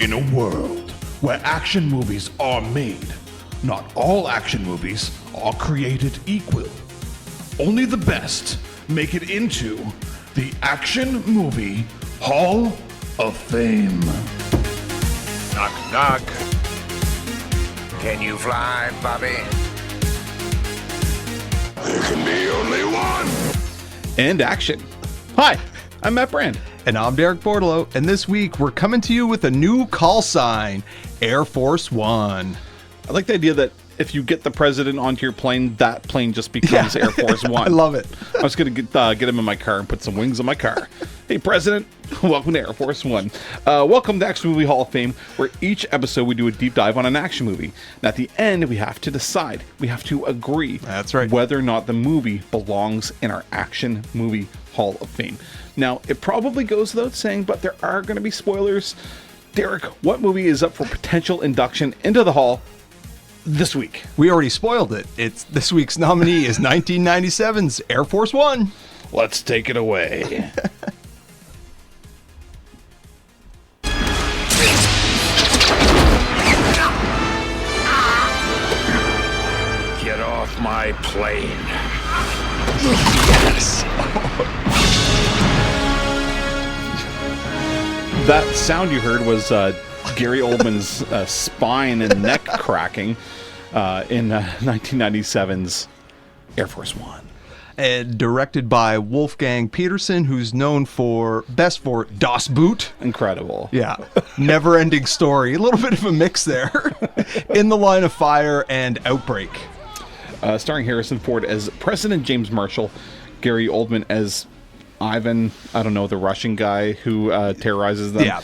In a world where action movies are made, not all action movies are created equal. Only the best make it into the Action Movie Hall of Fame. Knock, knock. Can you fly, Bobby? There can be only one. And action. Hi, I'm Matt Brand. And I'm Derek Bordelot, and this week we're coming to you with a new call sign, Air Force One. I like the idea that if you get the president onto your plane, that plane just becomes Air Force One. I love it. I was going to get him in my car and put some wings on my car. Hey, President, welcome to Air Force One. Welcome to Action Movie Hall of Fame, where each episode we do a deep dive on an action movie. And at the end, we have to decide, we have to agree That's right. whether or not the movie belongs in our Action Movie Hall of Fame. Now, it probably goes without saying, but there are going to be spoilers. Derek, what movie is up for potential induction into the Hall this week? We already spoiled it. This week's nominee is 1997's Air Force One. Let's take it away. Get off my plane. Yes. That sound you heard was Gary Oldman's spine and neck cracking in 1997's Air Force One. And directed by Wolfgang Peterson, who's known best for Das Boot. Incredible. Yeah. Never-ending story. A little bit of a mix there. In the Line of Fire and Outbreak. Starring Harrison Ford as President James Marshall, Gary Oldman as Ivan, I don't know, the Russian guy who terrorizes them. Yeah.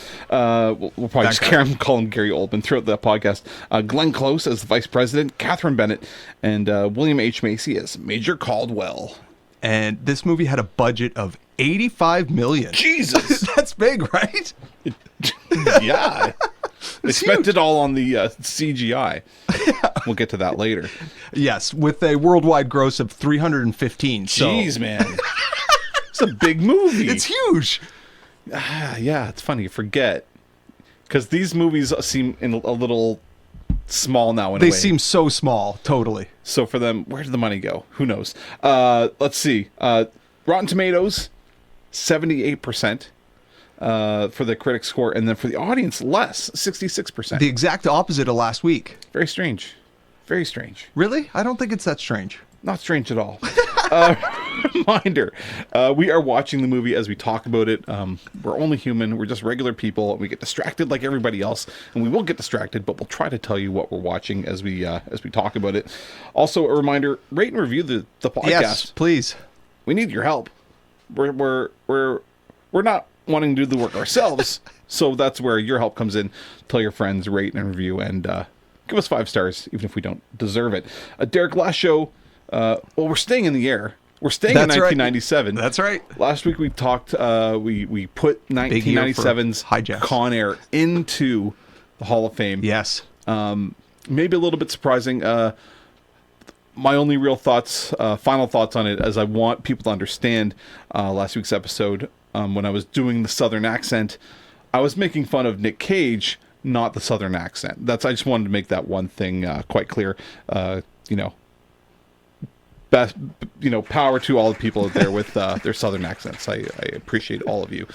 We'll probably just call him Gary Oldman throughout the podcast. Glenn Close as the Vice President, Catherine Bennett, and William H. Macy as Major Caldwell. And this movie had a budget of $85 million. Jesus! That's big, right? Yeah. They spent it all on the CGI. Yeah. We'll get to that later. Yes, with a worldwide gross of 315. Jeez, man. It's a big movie. It's huge. Yeah, it's funny. You forget. Because these movies seem a little small now in a way. They seem so small, totally. So for them, where did the money go? Who knows? Let's see. Rotten Tomatoes, 78% for the critic score. And then for the audience, less, 66%. The exact opposite of last week. Very strange. Very strange. Really? I don't think it's that strange. Not strange at all. Reminder, we are watching the movie as we talk about it. We're only human. We're just regular people. We get distracted like everybody else, and we will get distracted, but we'll try to tell you what we're watching as we talk about it. Also, a reminder, rate and review the podcast. Yes, please. We need your help. We're not wanting to do the work ourselves, so that's where your help comes in. Tell your friends, rate and review, and give us 5 stars, even if we don't deserve it. Derek, last show, we're staying in the air. We're staying in 1997. That's right. Last week we talked, we put 1997's Con Air into the Hall of Fame. Yes. Maybe a little bit surprising. My only real thoughts, final thoughts on it, as I want people to understand last week's episode, when I was doing the Southern accent, I was making fun of Nick Cage, not the Southern accent. I just wanted to make that one thing quite clear. Best, power to all the people out there with their Southern accents. I appreciate all of you.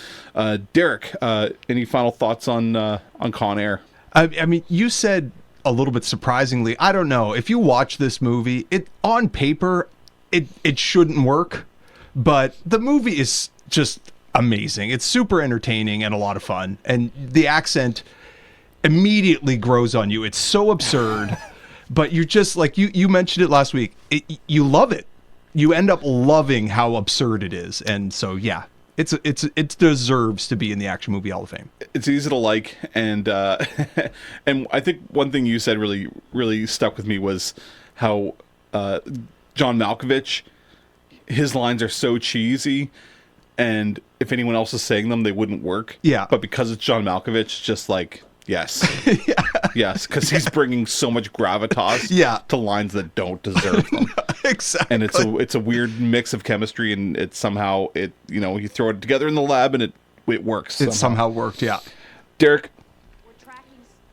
Derek, any final thoughts on Con Air? I mean, you said a little bit surprisingly, I don't know, if you watch this movie, on paper, it shouldn't work, but the movie is just amazing. It's super entertaining and a lot of fun, and the accent immediately grows on you. It's so absurd. But you're just like you mentioned it last week. You love it. You end up loving how absurd it is, and so yeah, it deserves to be in the Action Movie Hall of Fame. It's easy to like, and and I think one thing you said really stuck with me was how John Malkovich, his lines are so cheesy, and if anyone else is saying them, they wouldn't work. Yeah. But because it's John Malkovich, just like. Yes. Yeah. Yes, because he's bringing so much gravitas to lines that don't deserve them. Exactly. And it's a weird mix of chemistry, and it's somehow you throw it together in the lab and it works. It somehow worked, yeah. Derek,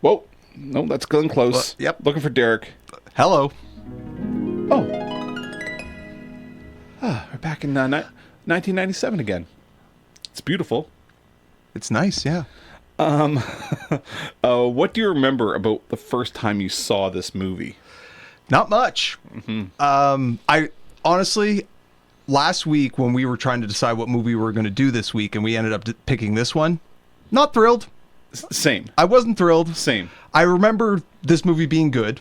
Whoa. No, that's Glenn Close. Well, yep. Looking for Derek. Hello. Oh. We're back in 1997 again. It's beautiful. It's nice, yeah. What do you remember about the first time you saw this movie? Not much. I honestly, last week when we were trying to decide what movie we were going to do this week and we ended up picking this one, not thrilled. Same. I wasn't thrilled. Same. I remember this movie being good,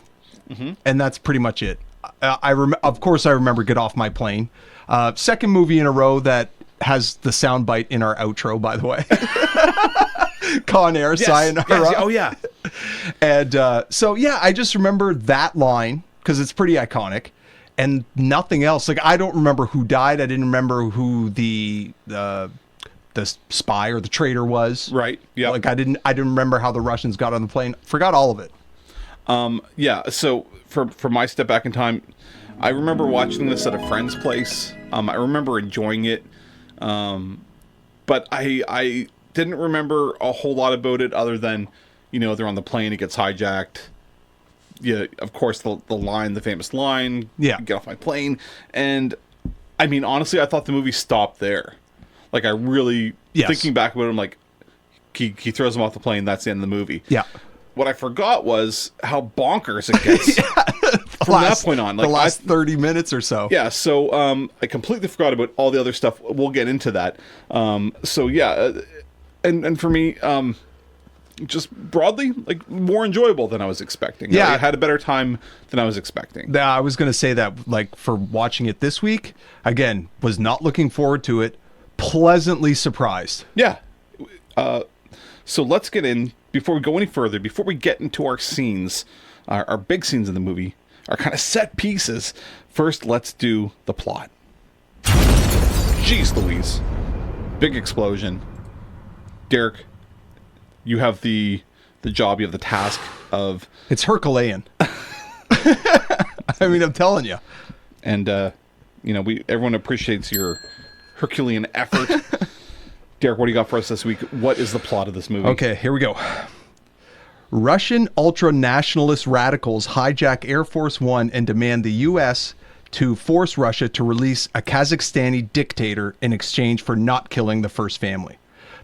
and that's pretty much it. Of course, I remember Get Off My Plane. Second movie in a row that has the soundbite in our outro, by the way. Con Air, Sayonara. Yes. Oh, yeah. And so, yeah, I just remember that line because it's pretty iconic and nothing else. Like, I don't remember who died. I didn't remember who the spy or the traitor was. Right. Yeah. Like, I didn't remember how the Russians got on the plane. Forgot all of it. Yeah. So for my step back in time, I remember watching this at a friend's place. I remember enjoying it. But I didn't remember a whole lot about it other than, they're on the plane, it gets hijacked. Yeah, of course, the famous line, yeah, get off my plane. And, I mean, honestly, I thought the movie stopped there. Like, I really, thinking back about it, I'm like, he throws him off the plane, that's the end of the movie. Yeah. What I forgot was how bonkers it gets from that point on. Like, the last 30 minutes or so. Yeah, so I completely forgot about all the other stuff. We'll get into that. So, yeah, and for me, just broadly, like, more enjoyable than I was expecting. Yeah. I had a better time than I was expecting. I was going to say that, like, for watching it this week, again, was not looking forward to it. Pleasantly surprised. Yeah. So let's get in, before we go any further, before we get into our scenes, our big scenes in the movie, our kind of set pieces, first let's do the plot. Jeez Louise. Big explosion. Derek, you have the job, you have the task of... It's Herculean. I mean, I'm telling you. And, everyone appreciates your Herculean effort. Derek, what do you got for us this week? What is the plot of this movie? Okay, here we go. Russian ultra-nationalist radicals hijack Air Force One and demand the U.S. to force Russia to release a Kazakhstani dictator in exchange for not killing the first family.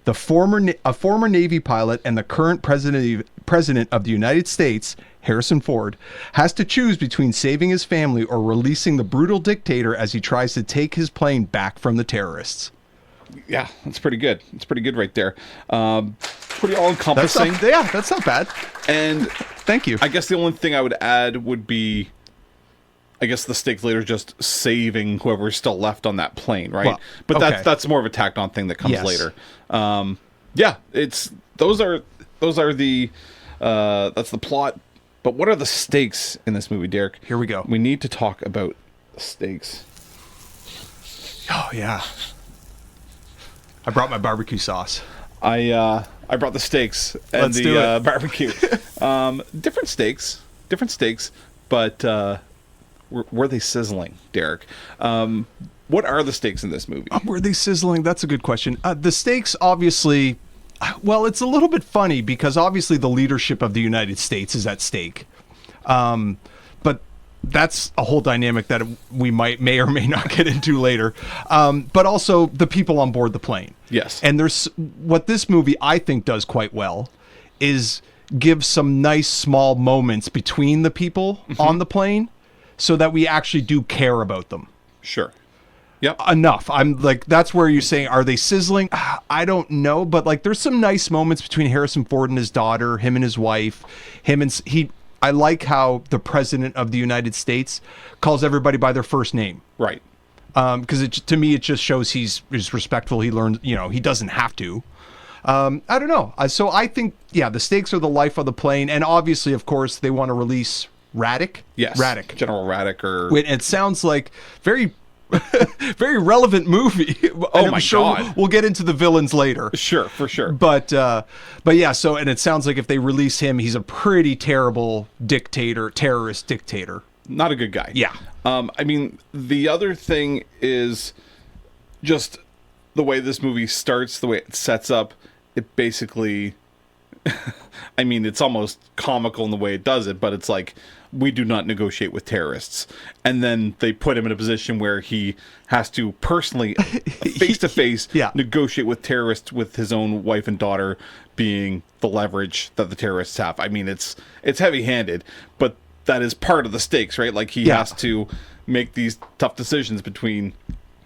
A former Navy pilot and the current president of the United States, Harrison Ford, has to choose between saving his family or releasing the brutal dictator as he tries to take his plane back from the terrorists. Yeah, that's pretty good. It's pretty good right there. Pretty all-encompassing. That's not bad. And thank you. I guess the only thing I would add would be, I guess the stakes later just saving whoever's still left on that plane, right? Well, but okay. that's more of a tacked on thing that comes Yes. later. Yeah, those are the that's the plot. But what are the stakes in this movie, Derek? Here we go. We need to talk about the stakes. Oh yeah. I brought my barbecue sauce. I brought the steaks and Let's do it. Barbecue. Different steaks, but were they sizzling, Derek? What are the stakes in this movie? Were they sizzling? That's a good question. The stakes, obviously, well, it's a little bit funny because obviously the leadership of the United States is at stake. But that's a whole dynamic that we may or may not get into later. But also the people on board the plane. Yes. And there's what this movie I think does quite well is give some nice small moments between the people on the plane so that we actually do care about them. Sure. Yep. Enough. I'm like, that's where you're saying, are they sizzling? I don't know, but like, there's some nice moments between Harrison Ford and his daughter, him and his wife, I like how the president of the United States calls everybody by their first name. Right. Because to me, it just shows he's respectful. He learns, he doesn't have to. I don't know. So I think, the stakes are the life of the plane. And obviously, of course, they want to release Radek. Yes. Radek. General Radek or... It sounds like very... very relevant movie. Oh my God. We'll get into the villains later. Sure, for sure. But yeah, so, and it sounds like if they release him, he's a pretty terrible terrorist dictator. Not a good guy. Yeah. I mean, the other thing is just the way this movie starts, the way it sets up, it basically I mean, it's almost comical in the way it does it, but it's like, we do not negotiate with terrorists. And then they put him in a position where he has to personally, face to face, negotiate with terrorists, with his own wife and daughter being the leverage that the terrorists have. I mean, it's heavy-handed, but that is part of the stakes, right? Like, he has to make these tough decisions between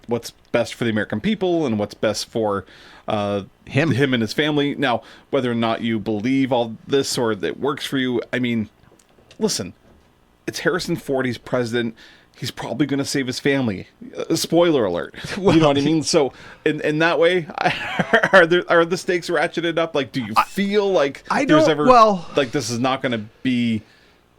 what's best for the American people and what's best for him and his family. Now, whether or not you believe all this or that works for you, I mean, listen, it's Harrison Ford. He's president. He's probably going to save his family. Spoiler alert. You know what I mean? So in that way, are the stakes ratcheted up? Like, do you feel like like this is not going to be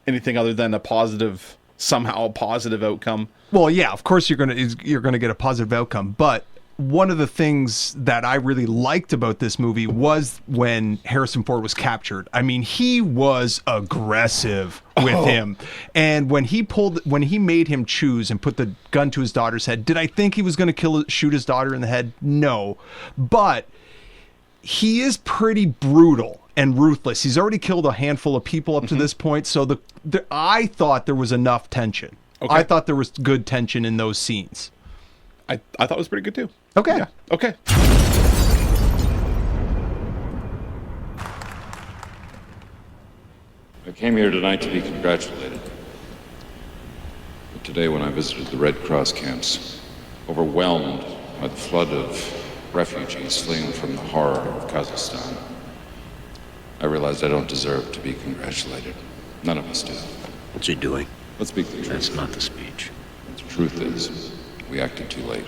anything other than a positive outcome? Well, yeah, of course you're gonna get a positive outcome, but one of the things that I really liked about this movie was when Harrison Ford was captured. I mean, he was aggressive with him. And when he made him choose and put the gun to his daughter's head, did I think he was going to shoot his daughter in the head? No. But he is pretty brutal and ruthless. He's already killed a handful of people up to this point. So I thought there was enough tension. Okay. I thought there was good tension in those scenes. I thought it was pretty good too. Okay. Yeah. Okay. I came here tonight to be congratulated. But today, when I visited the Red Cross camps, overwhelmed by the flood of refugees fleeing from the horror of Kazakhstan, I realized I don't deserve to be congratulated. None of us do. What's he doing? Let's speak the truth. That's not the speech. The truth is, we acted too late.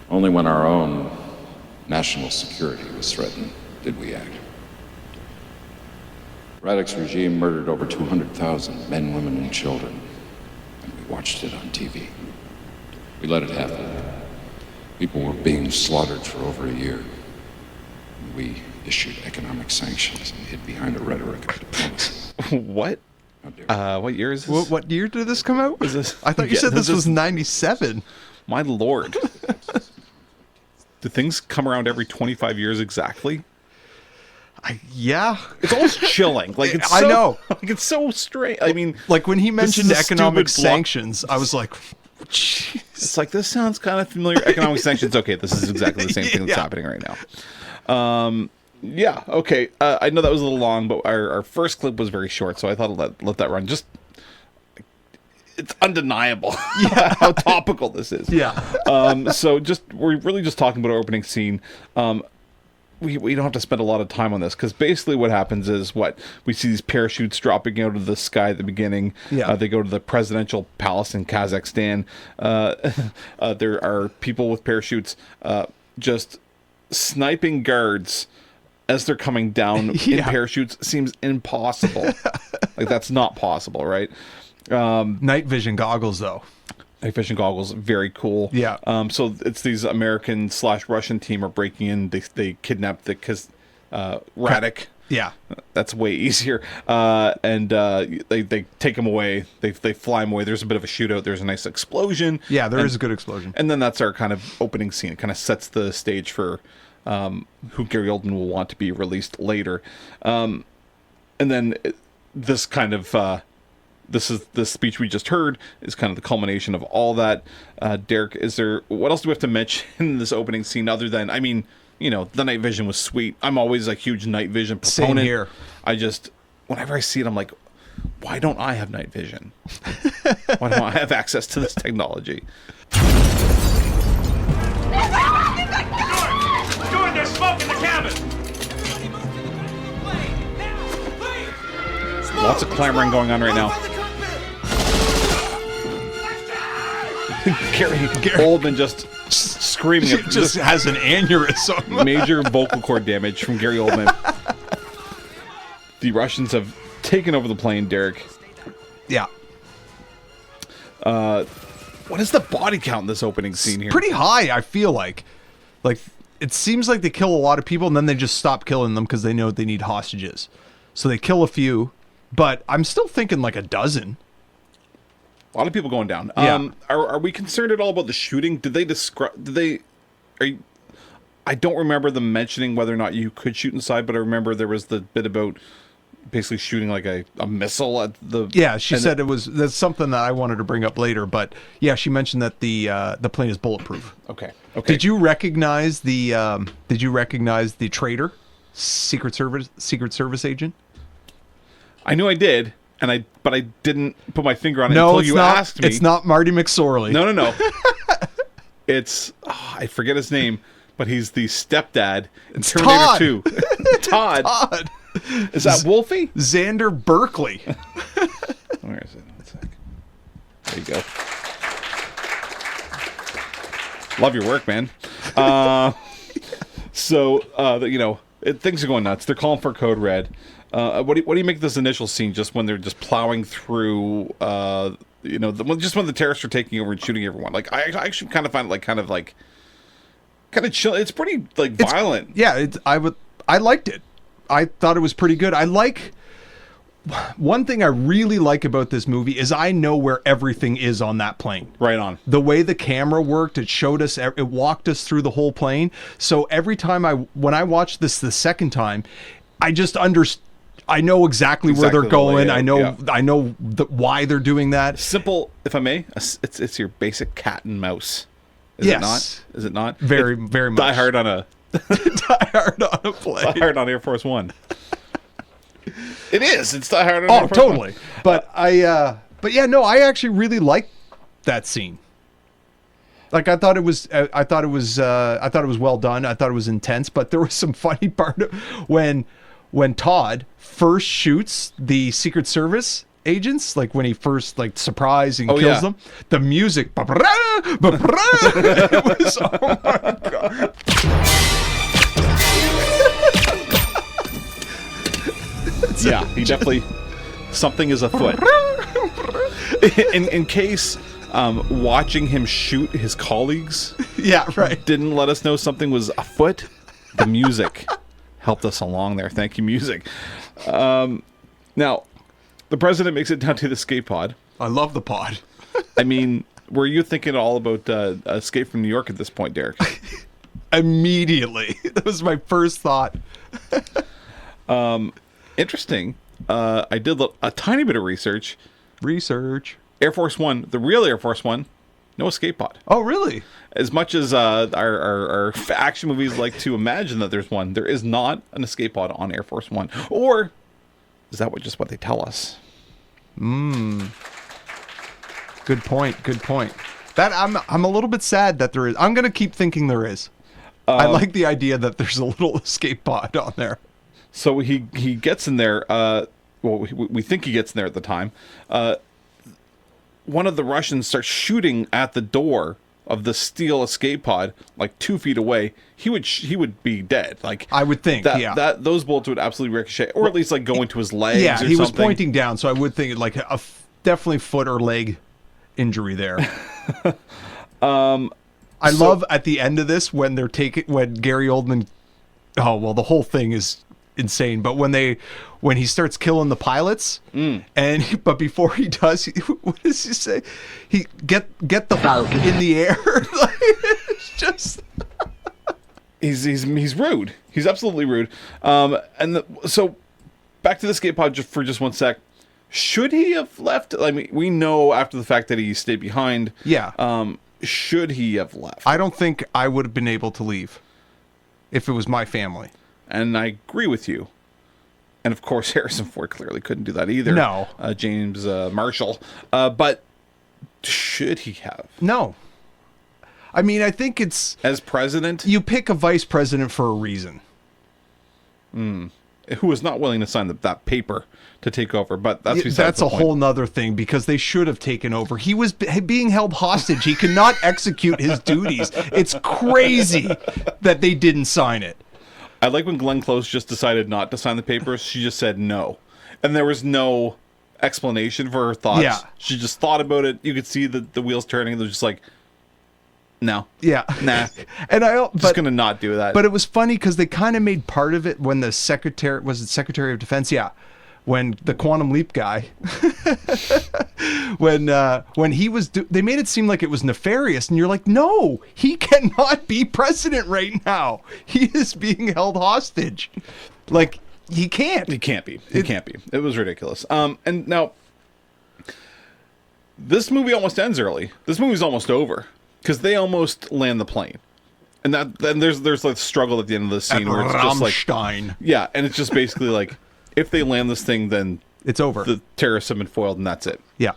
Only when our own national security was threatened did we act. Radek's regime murdered over 200,000 men, women, and children, and we watched it on TV. We let it happen. People were being slaughtered for over a year. We issued economic sanctions and hid behind a rhetoric of diplomacy. What? What year is this? What year did this come out? Is this? I thought you said this was 97. My lord. Do things come around every 25 years exactly? Yeah. It's almost chilling. Like, it's so, I know. Like, it's so strange. I mean, like when he mentioned economic sanctions, I was like, jeez. It's like, this sounds kind of familiar. Economic sanctions. Okay, this is exactly the same thing that's happening right now. Yeah, okay. I know that was a little long, but our first clip was very short, so I thought I'd let that run. Just, it's undeniable how topical this is. Yeah. So we're really just talking about our opening scene. We don't have to spend a lot of time on this, because basically what happens is we see these parachutes dropping out of the sky at the beginning. Yeah. They go to the presidential palace in Kazakhstan. There are people with parachutes just sniping guards as they're coming down in parachutes. Seems impossible. Like, that's not possible, right? Night vision goggles, though. Night vision goggles, very cool. Yeah. So it's these American/Russian team are breaking in. They kidnap Radek. Yeah. That's way easier. And they take him away. They fly him away. There's a bit of a shootout. There's a nice explosion. Yeah, there is a good explosion. And then that's our kind of opening scene. It kind of sets the stage for who Gary Oldman will want to be released later. And then this kind of this speech we just heard is kind of the culmination of all that. Derek, what else do we have to mention in this opening scene other than, I mean, you know, the night vision was sweet. I'm always a huge night vision proponent. Same here. Whenever I see it, I'm like, why don't I have night vision? Why don't I have access to this technology? Jordan, there's smoke in the cabin! Lots of clamoring going on right now. Gary Oldman just screaming. Just has an aneurysm. Major vocal cord damage from Gary Oldman. The Russians have taken over the plane, Derek. Yeah. What is the body count in this opening scene here? Pretty high, I feel like. Like, it seems like they kill a lot of people and then they just stop killing them because they know they need hostages. So they kill a few, but I'm still thinking like a dozen. A lot of people going down. Yeah. Are we concerned at all about the shooting? Did they describe? I don't remember them mentioning whether or not you could shoot inside, but I remember there was the bit about basically shooting like a missile at the. Yeah, she said that's something that I wanted to bring up later, but yeah, she mentioned that the plane is bulletproof. Okay. Okay. Did you recognize the traitor, Secret Service agent? I knew I did, but I didn't put my finger on it No, until it's you not. asked me. It's not Marty McSorley. No. It's I forget his name, but he's the stepdad in Terminator Todd. 2. Todd. Todd. Is that Wolfie? Xander Berkeley. Where is it? 1 sec. There you go. Love your work, man. Things are going nuts. They're calling for code red. What do you make of this initial scene? Just when they're just plowing through, just when the terrorists are taking over and shooting everyone. Like I actually kind of find it kind of chill. It's pretty violent. Yeah, I liked it. I thought it was pretty good. One thing I really like about this movie is I know where everything is on that plane. Right on. The way the camera worked, it showed us, it walked us through the whole plane. So every time when I watched this the second time, I just I know exactly where they're the going. layout, I know why they're doing that. Simple, if I may. It's your basic cat and mouse. Is Yes. it not? Is it not? Very, very much. Die Hard on a Die Hard on a plane. Die Hard on Air Force One. It is. It's Die Hard on Oh, Air Force totally. One. But I actually really liked that scene. Like I thought it was well done. I thought it was intense, but there was some funny part when Todd first shoots the Secret Service agents, like when he first surprise and kills them. The music, it was, oh my god. Yeah, he definitely something is afoot. In case watching him shoot his colleagues, Yeah, right. didn't let us know something was afoot, the music helped us along there. Thank you, music. Now, the president makes it down to the escape pod. I love the pod. I mean, were you thinking all about Escape from New York at this point, Derek? Immediately. That was my first thought. Interesting. I did a tiny bit of research. Air Force One, the real Air Force One, no escape pod. Oh, really? As much as our action movies like to imagine that there's one, there is not an escape pod on Air Force One. Or is that just what they tell us? Good point. That I'm a little bit sad that there is. I'm gonna keep thinking there is. I like the idea that there's a little escape pod on there. So he gets in there. We think he gets in there at the time. One of the Russians starts shooting at the door of the steel escape pod, 2 feet away. He would be dead. I would think, yeah. Those bullets would absolutely ricochet, or at least go into his legs. Yeah, or he was something. pointing down, so I would think definitely foot or leg injury there. I love at the end of this when Gary Oldman. Oh well, the whole thing is insane. But when he starts killing the pilots, but before he does, what does he say? He get the Falcon in the air. It's just he's rude. He's absolutely rude. So back to the escape pod for just 1 sec. Should he have left? I mean, we know after the fact that he stayed behind. Yeah. Should he have left? I don't think I would have been able to leave if it was my family. And I agree with you. And of course, Harrison Ford clearly couldn't do that either. No. James Marshall. But should he have? No. I mean, I think it's... As president? You pick a vice president for a reason. Who was not willing to sign that paper to take over. But that's besides that's the a point. whole nother thing, because they should have taken over. He was being held hostage. He could not execute his duties. It's crazy that they didn't sign it. I like when Glenn Close just decided not to sign the papers. She just said no. And there was no explanation for her thoughts. Yeah. She just thought about it. You could see the wheels turning. They're just no. Yeah. Nah. And Just going to not do that. But it was funny because they kind of made part of it when the Secretary of Defense, when the Quantum Leap guy, when he was, they made it seem like it was nefarious, and you're like, no, he cannot be president right now. He is being held hostage. Like, he can't. He can't be. He can't be. It was ridiculous. And now, this movie almost ends early. This movie's almost over because they almost land the plane. And then there's like struggle at the end of the scene where it's just like, Rammstein. yeah, and it's just basically like, if they land this thing, then It's over. the terrorists have been foiled, and that's it. Yeah.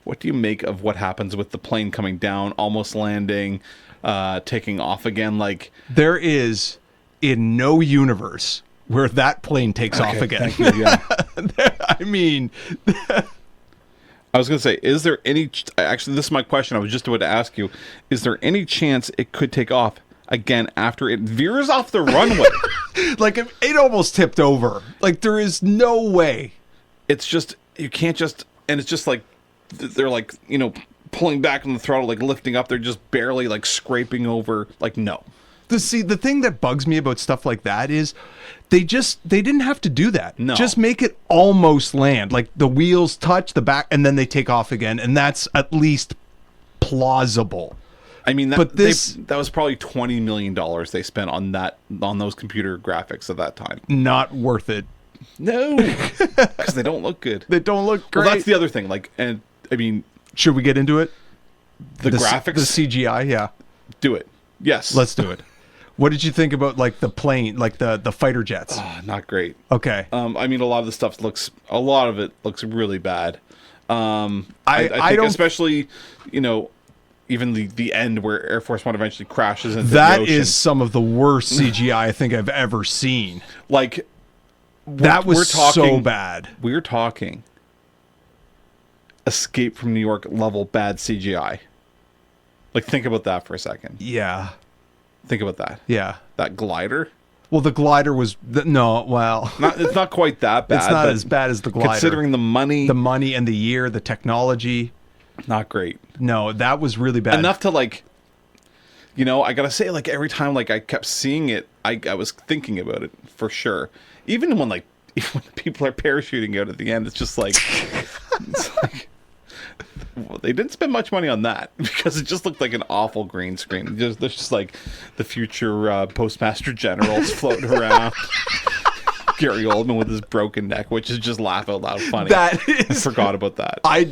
What do you make of what happens with the plane coming down, almost landing, taking off again? Like, There is in no universe where that plane takes off again. thank you, yeah. I mean, I was going to say, is there any... Actually, this is my question. I was just about to ask you. Is there any chance it could take off again after it veers off the runway? like it almost tipped over. Like, there is no way. It's just... You can't just... And it's just like... They're like, pulling back on the throttle, like lifting up. They're just barely like scraping over. Like, no. The thing that bugs me about stuff like that is they didn't have to do that. No. Just make it almost land. Like, the wheels touch the back and then they take off again. And that's at least plausible. I mean, But this- that was probably $20 million they spent on those computer graphics at that time. Not worth it. No, because they don't look good. They don't look great. Well, that's the other thing. Like, and I mean, Should we get into it? the graphics. The CGI, yeah. Do it. Yes. Let's do it. What did you think about, like, the plane, like the fighter jets? Not great. Okay. I mean, a lot of it looks really bad. I I think don't- especially, even the end where Air Force One eventually crashes into That the ocean. is some of the worst CGI I think I've ever seen. Like, That was we're talking, so bad. We're talking Escape from New York level bad CGI. Like, think about that for a second. Yeah. Think about that. Yeah. That glider. Well, the glider was it's It's not quite that bad. not but as bad as the glider. Considering the money, and the year, the technology. not great. No, that was really bad. Enough to like, I gotta say, like, every time like I kept seeing it, I was thinking about it for sure. Even when people are parachuting out at the end, it's just like, well, they didn't spend much money on that because it just looked like an awful green screen. There's just like the future postmaster generals floating around. Gary Oldman with his broken neck, which is just laugh out loud funny. That is- I forgot about that. I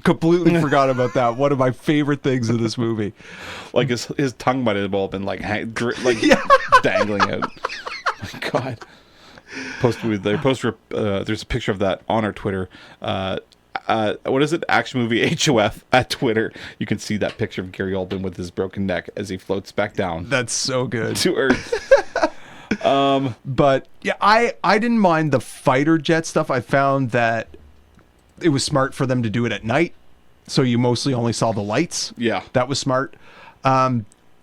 completely forgot about that. One of my favorite things in this movie. Like his tongue might have all been like dangling out. Oh my God. There's a picture of that on our Twitter. What is it? Action Movie HOF at Twitter. You can see that picture of Gary Oldman with his broken neck as he floats back down That's so good. to Earth. But yeah, I didn't mind the fighter jet stuff. I found that it was smart for them to do it at night, so you mostly only saw the lights. Yeah. That was smart.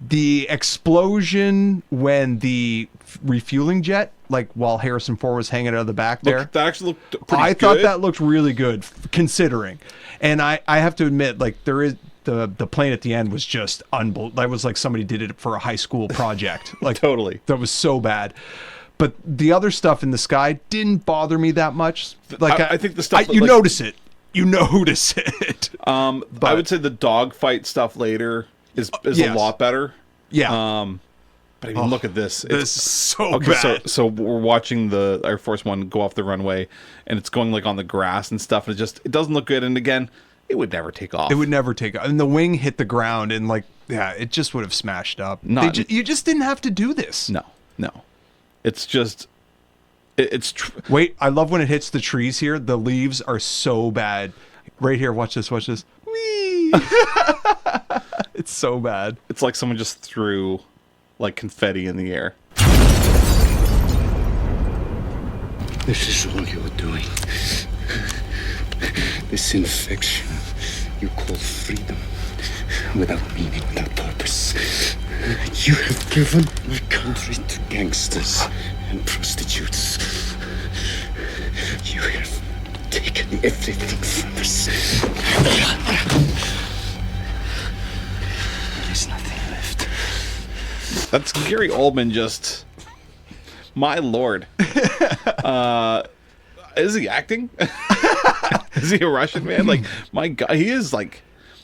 The explosion when the refueling jet, like while Harrison Ford was hanging out of the back there, That actually looked pretty I good. thought that looked really good considering. And I have to admit, like, there is the plane at the end was just unbelievable. That was like somebody did it for a high school project. Like, Totally. That was so bad. But the other stuff in the sky didn't bother me that much. Like, I think the stuff that, you like- notice it. You notice it. I would say the dogfight stuff later is yes. a lot better. Yeah. But I mean, look at this. This is so Okay, bad. so we're watching the Air Force One go off the runway, and it's going like on the grass and stuff. And it doesn't look good. And again, it would never take off. It would never take off. And the wing hit the ground and, like, yeah, it just would have smashed up. You just didn't have to do this. No. It's just, Wait, I love when it hits the trees here. The leaves are so bad. Right here, watch this. Whee! It's so bad. it's like someone just threw like confetti in the air. This is all you're doing. This infection you call freedom, without meaning, without purpose. You have given my country to gangsters and prostitutes. You have taken everything from us. There is nothing left. That's Gary Oldman just My lord. Is he acting? Is he a Russian man? Like, my God, he is like,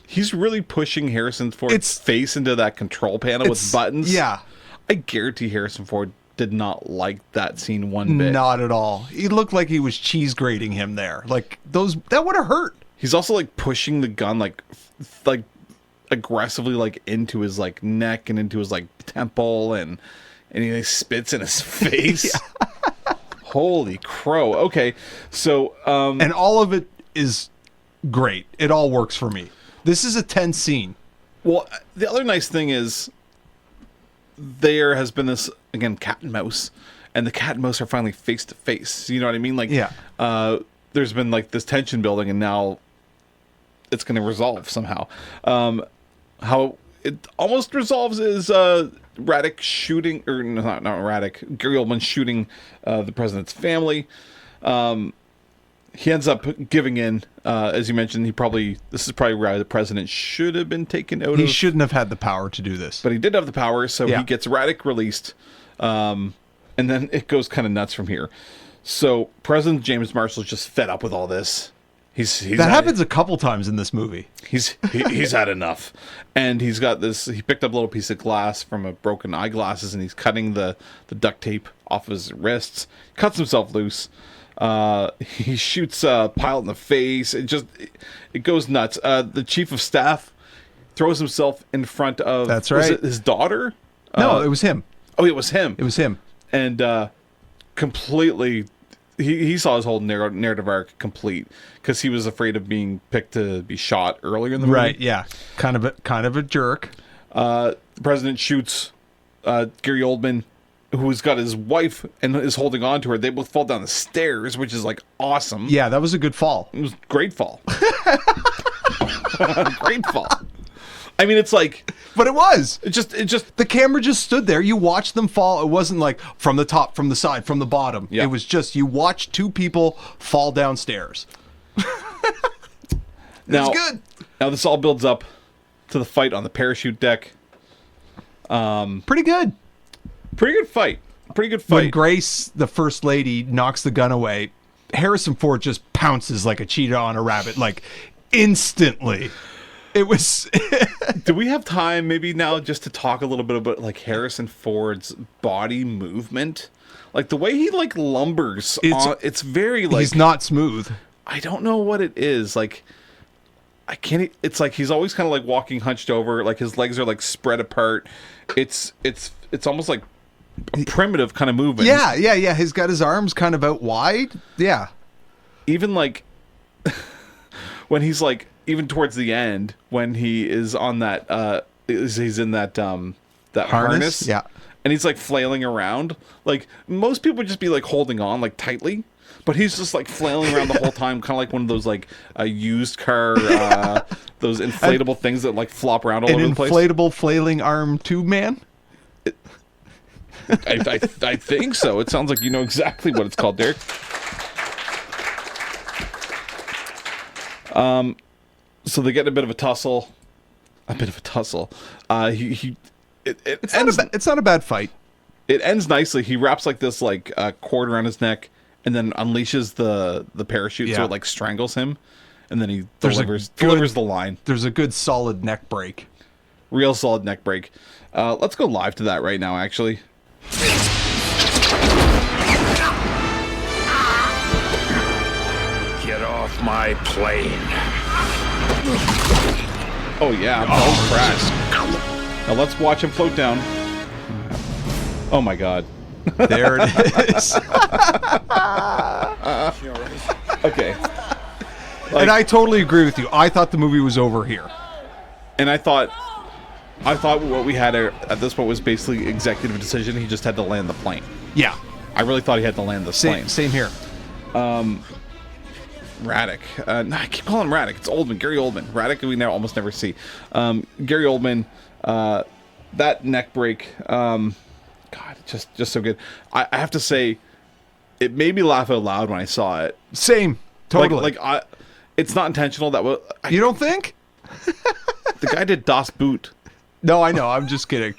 he's really pushing Harrison Ford's face into that control panel with buttons. Yeah. I guarantee Harrison Ford did not like that scene one bit. Not at all. He looked like he was cheese grating him there. Like, that would have hurt. He's also like pushing the gun like aggressively like into his like neck and into his like temple and he like, spits in his face. Holy crow. Okay. So and all of it is great. It all works for me. This is a tense scene. Well, the other nice thing is there has been this, again, cat and mouse, and the cat and mouse are finally face to face. You know what I mean? Like, yeah. There's been like this tension building, and now it's going to resolve somehow. How it almost resolves is Radek shooting, or not Radek, Gary Oldman shooting the president's family. He ends up giving in, as you mentioned. This is probably why the president should have been taken out. He shouldn't have had the power to do this, but he did have the power, so he gets Radek released, and then it goes kind of nuts from here. So President James Marshall's just fed up with all this. That happens a couple times in this movie. He's had enough, and he's got this. He picked up a little piece of glass from a broken eyeglasses, and he's cutting the duct tape off his wrists. Cuts himself loose. He shoots a pilot in the face. It goes nuts. The chief of staff throws himself in front of. That's right. Was it his daughter? No, it was him. Oh, it was him. It was him. And completely, he saw his whole narrative arc complete because he was afraid of being picked to be shot earlier in the movie. Right. Yeah. Kind of a jerk. The president shoots Gary Oldman, who's got his wife and is holding on to her. They both fall down the stairs, which is like awesome. Yeah, that was a good fall. It was a great fall. Great fall. I mean, it's like, but it was. It just the camera just stood there. You watched them fall. It wasn't like from the top, from the side, from the bottom. Yeah. It was just you watched two people fall downstairs. Now, it's good. Now this all builds up to the fight on the parachute deck. Pretty good. Pretty good fight. When Grace, the first lady, knocks the gun away, Harrison Ford just pounces like a cheetah on a rabbit, like instantly. It was. Do we have time maybe now just to talk a little bit about like Harrison Ford's body movement? Like the way he like lumbers. It's very like. He's not smooth. I don't know what it is. Like, I can't. It's like he's always kind of like walking hunched over. Like his legs are like spread apart. It's almost like a primitive kind of movement. Yeah. He's got his arms kind of out wide. Yeah. Even like when he's like, even towards the end, when he is on that, he's in that harness. Yeah. And he's like flailing around. Like most people would just be like holding on like tightly. But he's just like flailing around the whole time, kind of like one of those like used car, those inflatable things that like flop around all over the place. An inflatable flailing arm tube man? I think so. It sounds like you know exactly what it's called, Derek. So they get a bit of a tussle. It's not a bad fight. It ends nicely. He wraps like this like cord around his neck and then unleashes the parachute so it like strangles him, and then he delivers the line. There's a good solid neck break. Real solid neck break. Let's go live to that right now, actually. Get off my plane. Oh yeah, crash. Now let's watch him float down. Oh my god. There it is. Okay. And I totally agree with you. I thought the movie was over here. And I thought what we had at this point was basically executive decision. He just had to land the plane. Yeah. I really thought he had to land the plane. Same here. Radek. No, I keep calling him Radek. It's Oldman. Gary Oldman. Radek we almost never see. Gary Oldman. That neck break. God, just so good. I have to say, it made me laugh out loud when I saw it. Same. Totally. It's not intentional. You don't think? The guy did Das Boot. No, I know. I'm just kidding.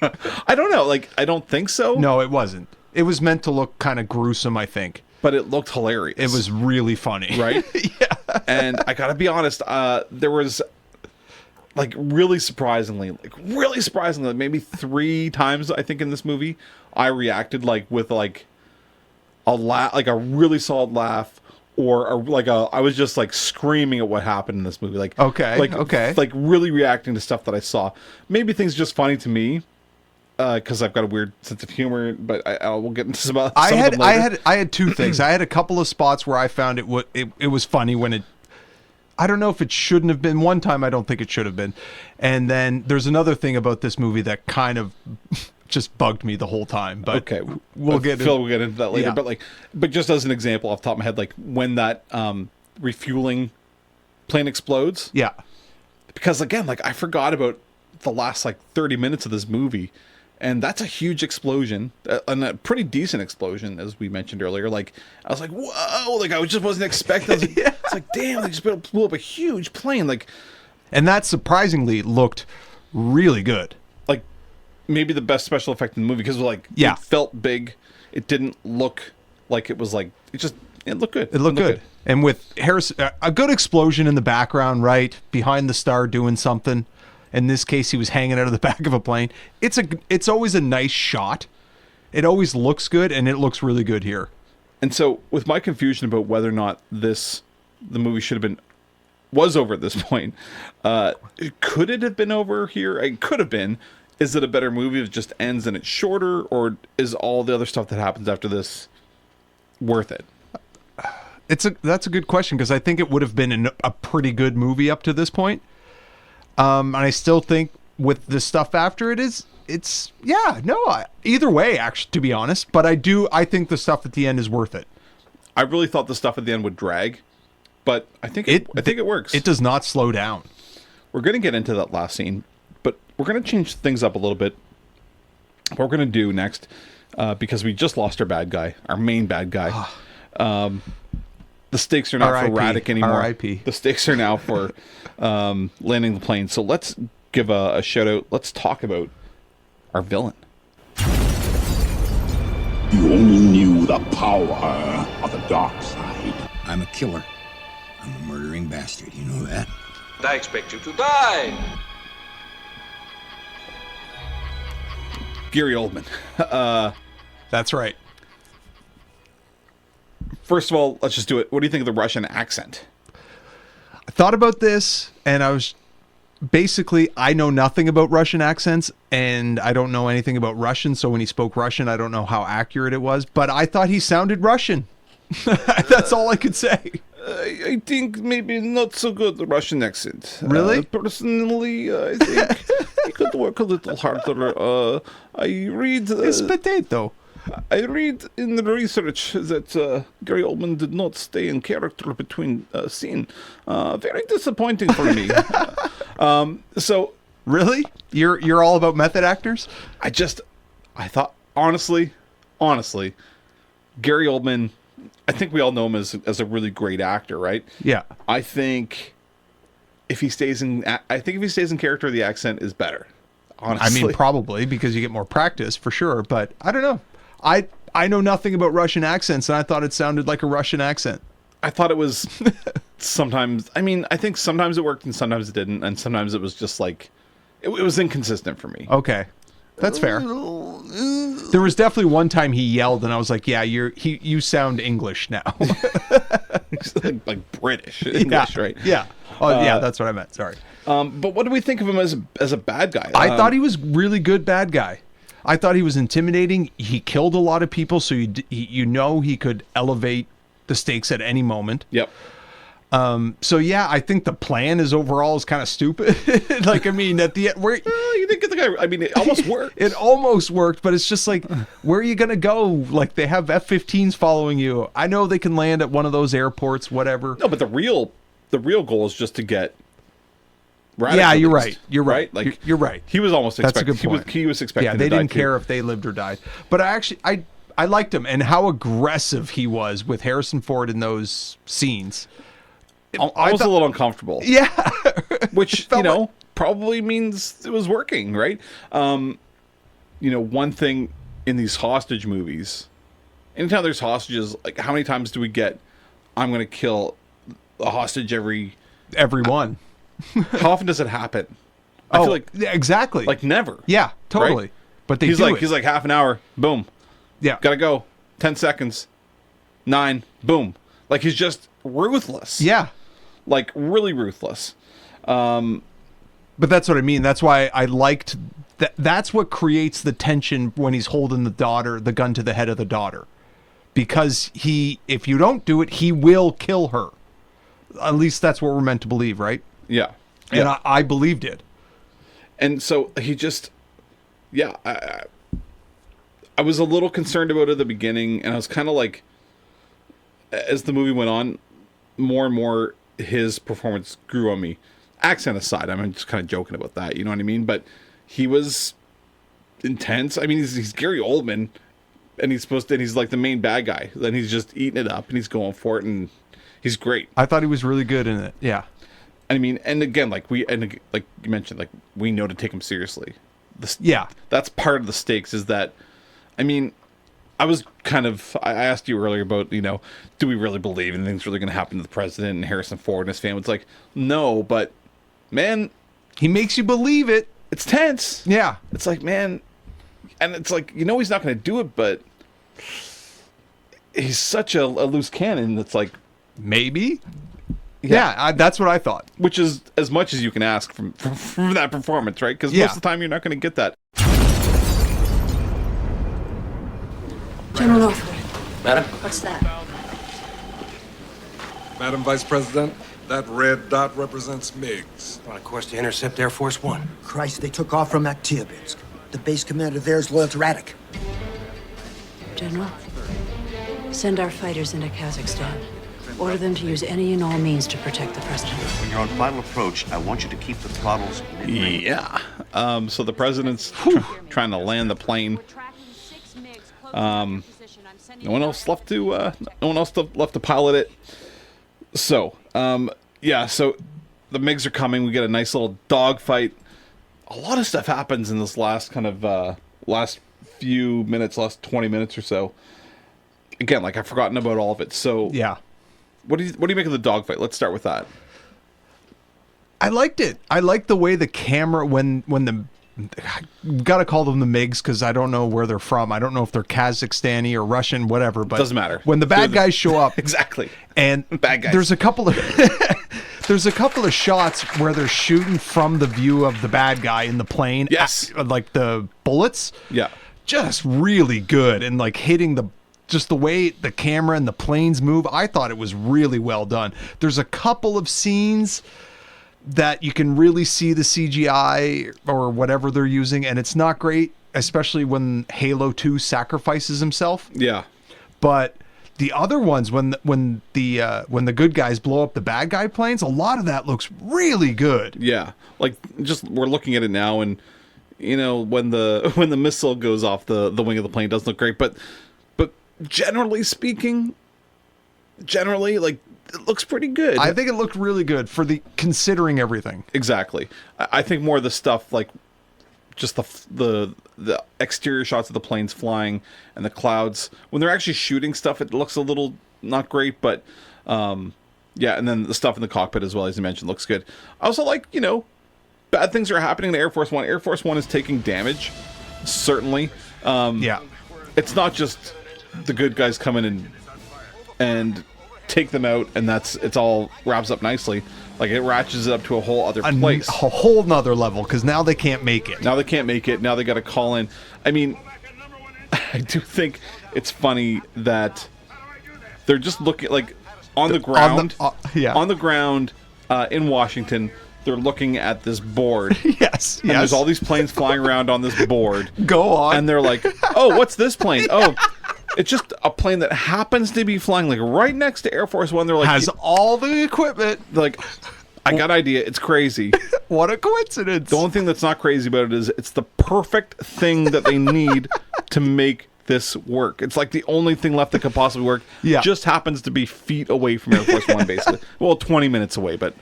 I don't know. I don't think so. No, it wasn't. It was meant to look kind of gruesome, I think. but it looked hilarious. It was really funny. right. Yeah. And I gotta be honest, there was really surprisingly, maybe 3 times I think in this movie I reacted with a really solid laugh, or I was just screaming at what happened in this movie. Okay. Really reacting to stuff that I saw. Maybe things are just funny to me because I've got a weird sense of humor. But we'll get into some of them later. I had 2 things. I had a couple of spots where I found it was funny when it. I don't know if it shouldn't have been. One time I don't think it should have been. And then there's another thing about this movie that kind of just bugged me the whole time. But okay, we'll get into that later. Yeah. But just as an example off the top of my head, when that refueling plane explodes. Yeah. Because again, I forgot about the last 30 minutes of this movie. And that's a huge explosion, and a pretty decent explosion, as we mentioned earlier. I was like, whoa, I just wasn't expecting. I was like, It's like, damn, they just blew up a huge plane. And that surprisingly looked really good. Maybe the best special effect in the movie, because Yeah. it felt big. It didn't look like it was it looked good. It looked good. And with Harris, a good explosion in the background, right behind the star doing something. In this case, he was hanging out of the back of a plane. It's always a nice shot. It always looks good, and it looks really good here. And so, with my confusion about whether or not the movie was over at this point, could it have been over here? It could have been. Is it a better movie that just ends and it's shorter, or is all the other stuff that happens after this worth it? That's a good question, because I think it would have been a pretty good movie up to this point. And I still think with the stuff after either way, actually, to be honest. But I think the stuff at the end is worth it. I really thought the stuff at the end would drag, but I think it works. It does not slow down. We're going to get into that last scene, but we're going to change things up a little bit. What we're going to do next, because we just lost our bad guy, our main bad guy. The stakes are not for Radek anymore. R.I.P. The stakes are now for landing the plane. So let's give a shout out. Let's talk about our villain. You only knew the power of the dark side. I'm a killer. I'm a murdering bastard. You know that? I expect you to die. Gary Oldman. That's right. First of all, let's just do it. What do you think of the Russian accent? I thought about this, and I was basically, I know nothing about Russian accents, and I don't know anything about Russian. So when he spoke Russian, I don't know how accurate it was, but I thought he sounded Russian. That's all I could say. I think maybe not so good, the Russian accent. Really? Personally, I think he could work a little harder. I read... It's potato. I read in the research that Gary Oldman did not stay in character between scene. Very disappointing for me. So really, you're all about method actors? I thought honestly, Gary Oldman. I think we all know him as a really great actor, right? Yeah. I think if he stays in character, the accent is better. Honestly, I mean, probably because you get more practice for sure. But I don't know. I know nothing about Russian accents, and I thought it sounded like a Russian accent. I thought it was sometimes. I mean, I think sometimes it worked and sometimes it didn't, and sometimes it was just it was inconsistent for me. Okay, that's fair. There was definitely one time he yelled, and I was like, "Yeah, you sound English now." like British English, right? Yeah. Oh, yeah, that's what I meant. Sorry. But what do we think of him as a bad guy? I thought he was really good bad guy. I thought he was intimidating. He killed a lot of people, so he could elevate the stakes at any moment. Yep. So yeah, I think the plan is kind of stupid. I mean, at the end, where you didn't get the guy. I mean, it almost worked. It almost worked, but it's just where are you gonna go? They have F-15s following you. I know they can land at one of those airports, whatever. No, but the real goal is just to get. Yeah, you're right. You're right. You're right. He was almost expecting. That's a good point. He was expecting. Yeah, they didn't care if they lived or died. But I liked him and how aggressive he was with Harrison Ford in those scenes. I was a little uncomfortable. Yeah, which probably means it was working, right? One thing in these hostage movies, anytime there's hostages, like how many times do we get, I'm going to kill a hostage every one. How often does it happen? I feel like yeah, exactly. like never. Yeah, totally. Right? But they he's do like it. he's like half an hour, boom. Yeah. Gotta go. 10 seconds. 9, boom. Like he's just ruthless. Yeah. Like really ruthless. But that's what I mean. That's why I liked that. That's what creates the tension when he's holding the gun to the head of the daughter. Because if you don't do it, he will kill her. At least that's what we're meant to believe, right? Yeah. And I believed it. And so he just, I was a little concerned about it at the beginning, and I was kind of like, as the movie went on, more and more his performance grew on me. Accent aside, I'm just kind of joking about that, you know what I mean? But he was intense. I mean, he's Gary Oldman, and he's like the main bad guy. Then he's just eating it up, and he's going for it, and he's great. I thought he was really good in it. Yeah. I mean, and again, like you mentioned, like we know to take him seriously. Yeah. That's part of the stakes is that, I mean, I asked you earlier about, do we really believe anything's really going to happen to the president and Harrison Ford and his family? It's like, no, but man, he makes you believe it. It's tense. Yeah. It's like, man, and it's like, he's not going to do it, but he's such a loose cannon that's like, maybe. Yeah, that's what I thought. Which is as much as you can ask from that performance, right? Because most of the time you're not going to get that. General Northwood. Madam? What's that? Madam Vice President, that red dot represents MiGs. On a course to intercept Air Force One. Christ, they took off from Aktyabinsk. The base commander there is loyal to Radek. General, send our fighters into Kazakhstan. Order them to use any and all means to protect the president. When you're on final approach, I want you to keep the throttles mid-range. Yeah. So the president's trying to land the plane. No one else left to pilot it. So, so the MiGs are coming. We get a nice little dogfight. A lot of stuff happens in this last kind of last few minutes, last 20 minutes or so. Again, like I've forgotten about all of it. So yeah. What do you make of the dogfight? Let's start with that. I liked it. I liked the way the camera when the gotta call them the MiGs because I don't know where they're from. I don't know if they're Kazakhstani or Russian, whatever. But doesn't matter. When the bad guys show up, exactly. And bad guys. There's a couple of shots where they're shooting from the view of the bad guy in the plane. Yes, like the bullets. Yeah, just really good and like hitting the. Just the way the camera and the planes move, I thought it was really well done. There's a couple of scenes that you can really see the CGI or whatever they're using, and it's not great, especially when Halo 2 sacrifices himself. Yeah. But the other ones, when the good guys blow up the bad guy planes, a lot of that looks really good. Yeah. Like just we're looking at it now, and when the missile goes off the wing of the plane, it doesn't look great, but generally speaking, like it looks pretty good. I think it looked really good for considering everything. Exactly. I think more of the stuff like just the exterior shots of the planes flying and the clouds when they're actually shooting stuff, it looks a little not great, but and then the stuff in the cockpit as well, as you mentioned, looks good. I also like bad things are happening to Air Force One. Air Force One is taking damage, certainly. It's not just the good guys come in and take them out, and it's all wraps up nicely. Like it ratchets it up to a whole other place, a whole nother level, because now they can't make it. Now they got to call in. I mean, I do think it's funny that they're just looking like on the ground, on the ground in Washington. They're looking at this board. Yes. And there's all these planes flying around on this board. Go on. And they're like, oh, what's this plane? Oh, it's just a plane that happens to be flying like right next to Air Force One. They're like, has all the equipment. They're like, I got an idea. It's crazy. What a coincidence. The only thing that's not crazy about it is it's the perfect thing that they need to make this work. It's like the only thing left that could possibly work. Yeah. Just happens to be feet away from Air Force One, basically. Well, 20 minutes away, but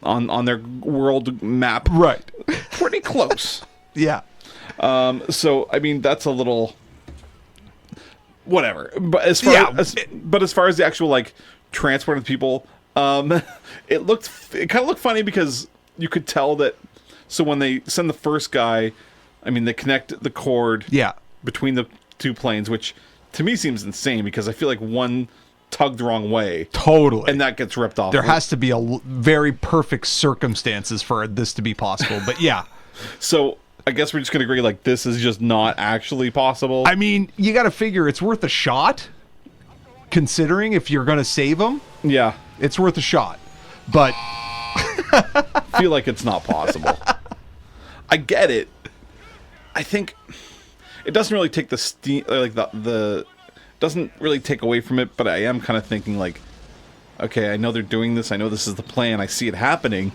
on their world map. Right. Pretty close. Yeah. So, I mean, that's a little whatever. But as far as far as the actual like transport of people, it kind of looked funny because you could tell that. So when they send the first guy, I mean, they connect the cord between the two planes, which to me seems insane because I feel like one tugged the wrong way. Totally. And that gets ripped off. There has to be a very perfect circumstances for this to be possible. But yeah. So I guess we're just going to agree like this is just not actually possible. I mean, you got to figure it's worth a shot considering if you're going to save them. Yeah. It's worth a shot. But I feel like it's not possible. I get it. I think it doesn't really take the steam, like the doesn't really take away from it, but I am kind of thinking like, okay, I know they're doing this. I know this is the plan. I see it happening,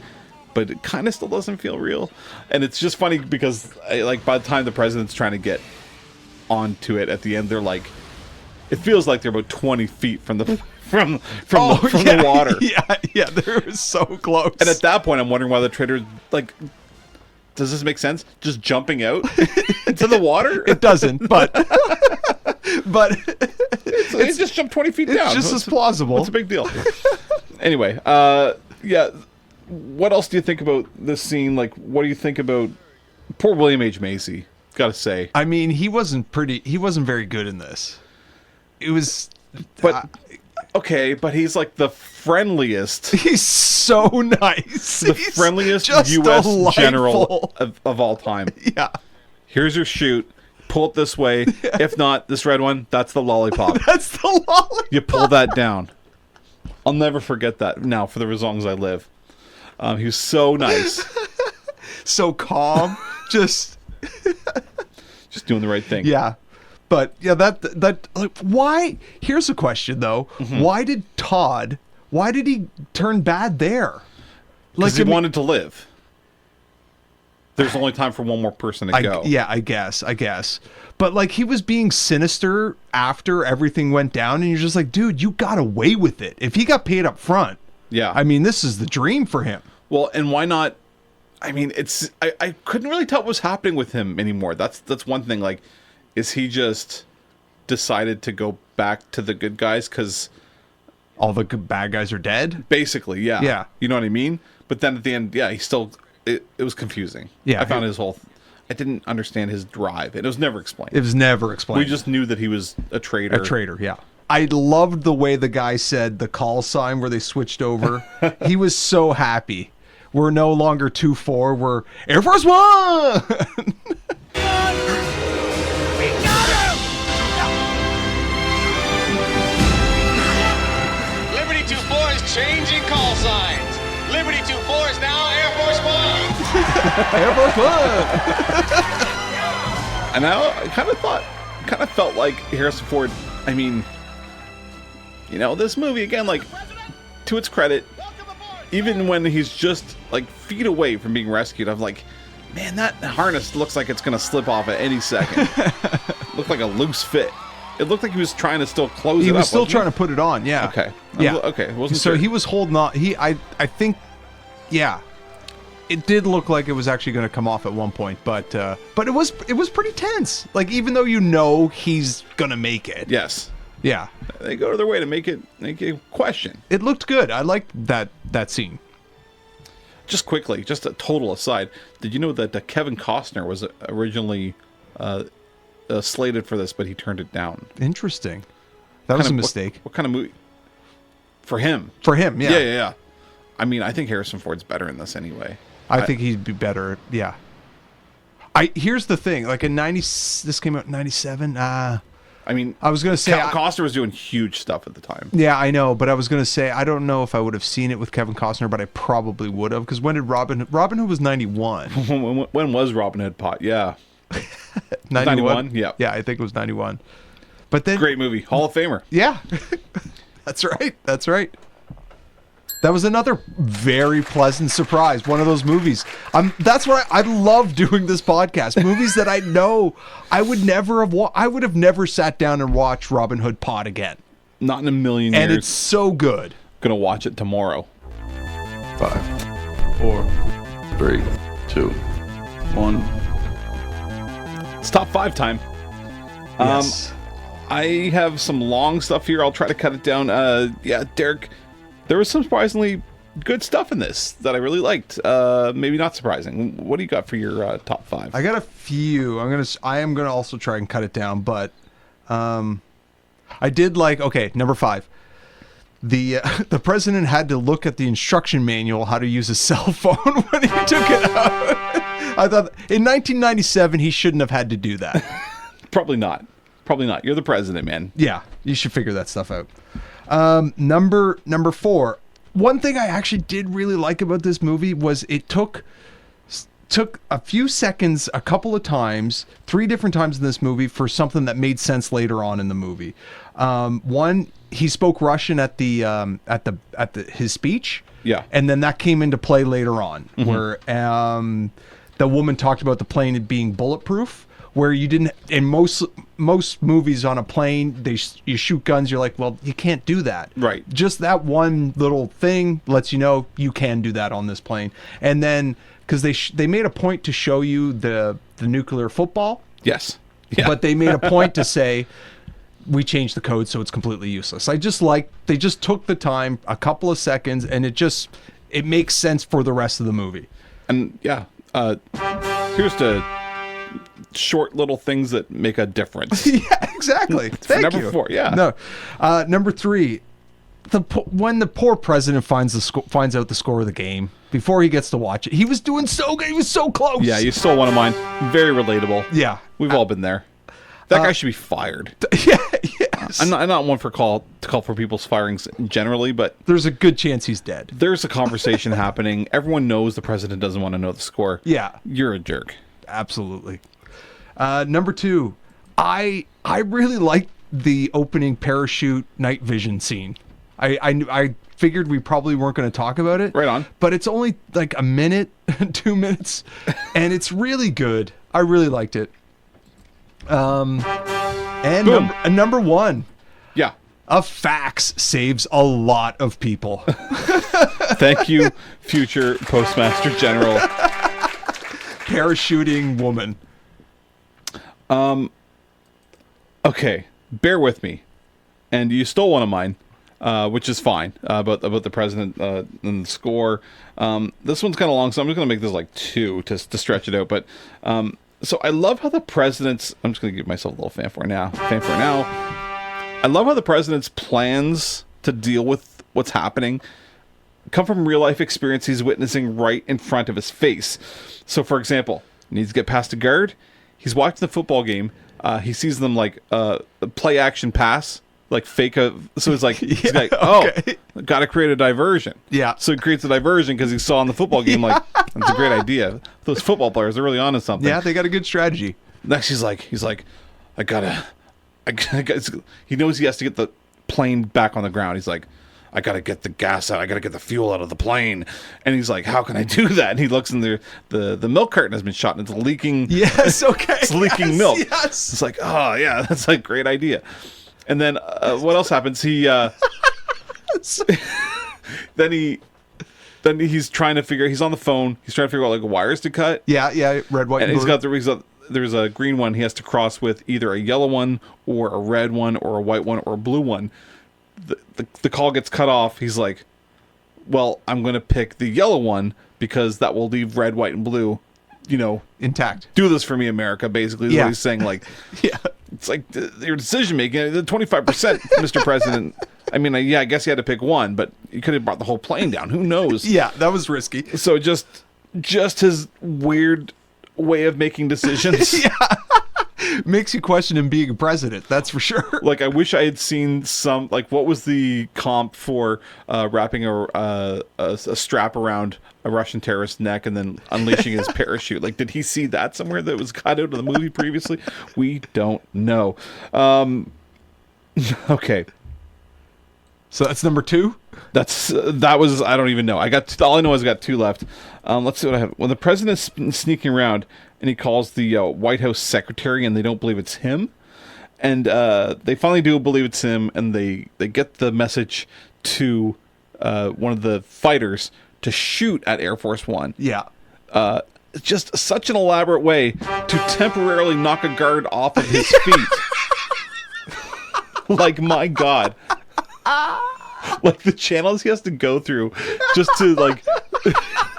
but it kind of still doesn't feel real. And it's just funny because like by the time the president's trying to get onto it at the end, they're like, it feels like they're about 20 feet from the the water. Yeah, they're so close. And at that point, I'm wondering why the trader like. Does this make sense? Just jumping out into the water? It doesn't, but it's just jumped 20 feet down. It's just as plausible. What's a big deal? Anyway, yeah. What else do you think about this scene? Like, what do you think about poor William H. Macy? Gotta say. I mean, he wasn't very good in this. It was, but okay, but he's like the friendliest. He's so nice. The friendliest U.S. general of all time. Yeah. Here's your shoot. Pull it this way. Yeah. If not, this red one, that's the lollipop. That's the lollipop. You pull that down. I'll never forget that now for as long as I live. He was so nice. So calm. Just doing the right thing. Yeah. But yeah, that like, why? Here's a question though. Mm-hmm. Why did he turn bad there? Like he wanted to live. There's only time for one more person to go. Yeah, I guess. But like he was being sinister after everything went down, and you're just like, dude, you got away with it. If he got paid up front, yeah. I mean, this is the dream for him. Well, and why not? I mean, I couldn't really tell what was happening with him anymore. That's one thing. Like, is he just decided to go back to the good guys because all the bad guys are dead? Basically, yeah. Yeah. You know what I mean? But then at the end, yeah, he still... It was confusing. Yeah. I found his whole... I didn't understand his drive. It was never explained. We just knew that he was a traitor. A traitor, yeah. I loved the way the guy said the call sign where they switched over. He was so happy. We're no longer 2-4. We're Air Force One! Liberty 2-4 is changing call signs. Liberty 2-4 is now Air Force One. Air Force One. And I kind of felt like Harrison Ford. I mean, you know, this movie again, like to its credit, even when he's just like feet away from being rescued, I'm like, man, that harness looks like it's gonna slip off at any second. Looked like a loose fit. It looked like he was trying to still close it up. He was still trying to put it on, yeah. Okay. Yeah. Okay. Wasn't so sure. he was holding on. I think, yeah, it did look like it was actually going to come off at one point, but it was pretty tense. Like even though you know he's gonna make it. Yes. Yeah. They go to their way to make it question. It looked good. I liked that scene. Just quickly, just a total aside. Did you know that Kevin Costner was originally slated for this, but he turned it down? Interesting. That was a mistake. What kind of movie? For him. Yeah. Yeah. I mean, I think Harrison Ford's better in this anyway. I think he'd be better. Yeah. Here's the thing. Like this came out in 97. I mean, I was going to say Costner was doing huge stuff at the time. Yeah, I know, but I was going to say I don't know if I would have seen it with Kevin Costner, but I probably would have, because when did Robin Hood was 91. When was Robin Hood pot? Yeah. 91? Yeah. Yeah, I think it was 91. But then great movie, Hall of Famer. Yeah. That's right. That was another very pleasant surprise. One of those movies. That's what I love doing this podcast. Movies that I know I would never have I would have never sat down and watched Robin Hood Pod again. Not in a million years. And it's so good. Gonna watch it tomorrow. 5, 4, 3, 2, 1. It's top 5 time. Yes. I have some long stuff here. I'll try to cut it down. Yeah, Derek, there was some surprisingly good stuff in this that I really liked. Maybe not surprising. What do you got for your top 5? I got a few. I am gonna also try and cut it down, but I did like. Okay, number 5. The president had to look at the instruction manual how to use a cell phone when he took it out. I thought in 1997 he shouldn't have had to do that. Probably not. You're the president, man. Yeah, you should figure that stuff out. Number 4. One thing I actually did really like about this movie was it took a few seconds, a couple of times, 3 different times in this movie for something that made sense later on in the movie. One, he spoke Russian at his speech. Yeah. And then that came into play later on, where the woman talked about the plane being bulletproof. Where you didn't, in most movies on a plane, you shoot guns. You're like, well, you can't do that. Right. Just that one little thing lets you know you can do that on this plane. And then because they made a point to show you the nuclear football. Yes. Yeah. But they made a point to say we changed the code so it's completely useless. I just like they just took the time, a couple of seconds, and it makes sense for the rest of the movie. And yeah, here's to short little things that make a difference. Yeah, exactly. Thank you. Number 4, yeah. No, number 3. When the poor president finds out the score of the game before he gets to watch it, he was doing so good. He was so close. Yeah, you stole one of mine. Very relatable. Yeah, we've all been there. That guy should be fired. Yeah, yes. I'm not one to call for people's firings generally, but there's a good chance he's dead. There's a conversation happening. Everyone knows the president doesn't want to know the score. Yeah, you're a jerk. Absolutely. Number 2, I really liked the opening parachute night vision scene. I figured we probably weren't going to talk about it. Right on. But it's only like a minute, 2 minutes, and it's really good. I really liked it. And number 1. Yeah. A fax saves a lot of people. Thank you, future Postmaster General. Parachuting woman. Okay, bear with me. And you stole one of mine, which is fine, about the president and the score. This one's kind of long, so I'm just going to make this like 2 to stretch it out. But so I love how the president's... I'm just going to give myself a little fanfare now. I love how the president's plans to deal with what's happening come from real-life experience he's witnessing right in front of his face. So, for example, he needs to get past a guard. He's watching the football game. He sees them like play action pass, like fake. So he's like, got to create a diversion. Yeah. So he creates a diversion because he saw in the football game, like, that's a great idea. Those football players are really onto something. Yeah, they got a good strategy. Next, he's like, I gotta. He knows he has to get the plane back on the ground. He's like, I gotta get the gas out. I gotta get the fuel out of the plane. And he's like, how can I do that? And he looks in the milk carton has been shot and it's leaking. Yes, okay. It's leaking milk. Yes. It's like, oh yeah, that's a great idea. And then what else happens? He then he's trying to figure. He's on the phone. He's trying to figure out like wires to cut. Yeah, red, white, and blue. There's a green one he has to cross with either a yellow one or a red one or a white one or a blue one. The call gets cut off. He's like, well, I'm going to pick the yellow one because that will leave red, white, and blue, intact. Do this for me, America, basically, is what he's saying. Like, yeah, it's like your decision making, the 25%, Mr. President. I mean, I guess you had to pick one, but you could have brought the whole plane down. Who knows? Yeah, that was risky. So just his weird way of making decisions. Yeah. Makes you question him being president, that's for sure. Like, I wish I had seen some, like, what was the comp for wrapping a strap around a Russian terrorist's neck and then unleashing his parachute? Like, did he see that somewhere that was cut out of the movie previously? We don't know. Okay. So that's number 2? That was, I don't even know. All I know is I got 2 left. Let's see what I have. When the president's sneaking around and he calls the White House secretary and they don't believe it's him, and they finally do believe it's him, and they get the message to one of the fighters to shoot at Air Force One. Yeah. Just such an elaborate way to temporarily knock a guard off of his feet. Like, my God. Like, the channels he has to go through just to, like,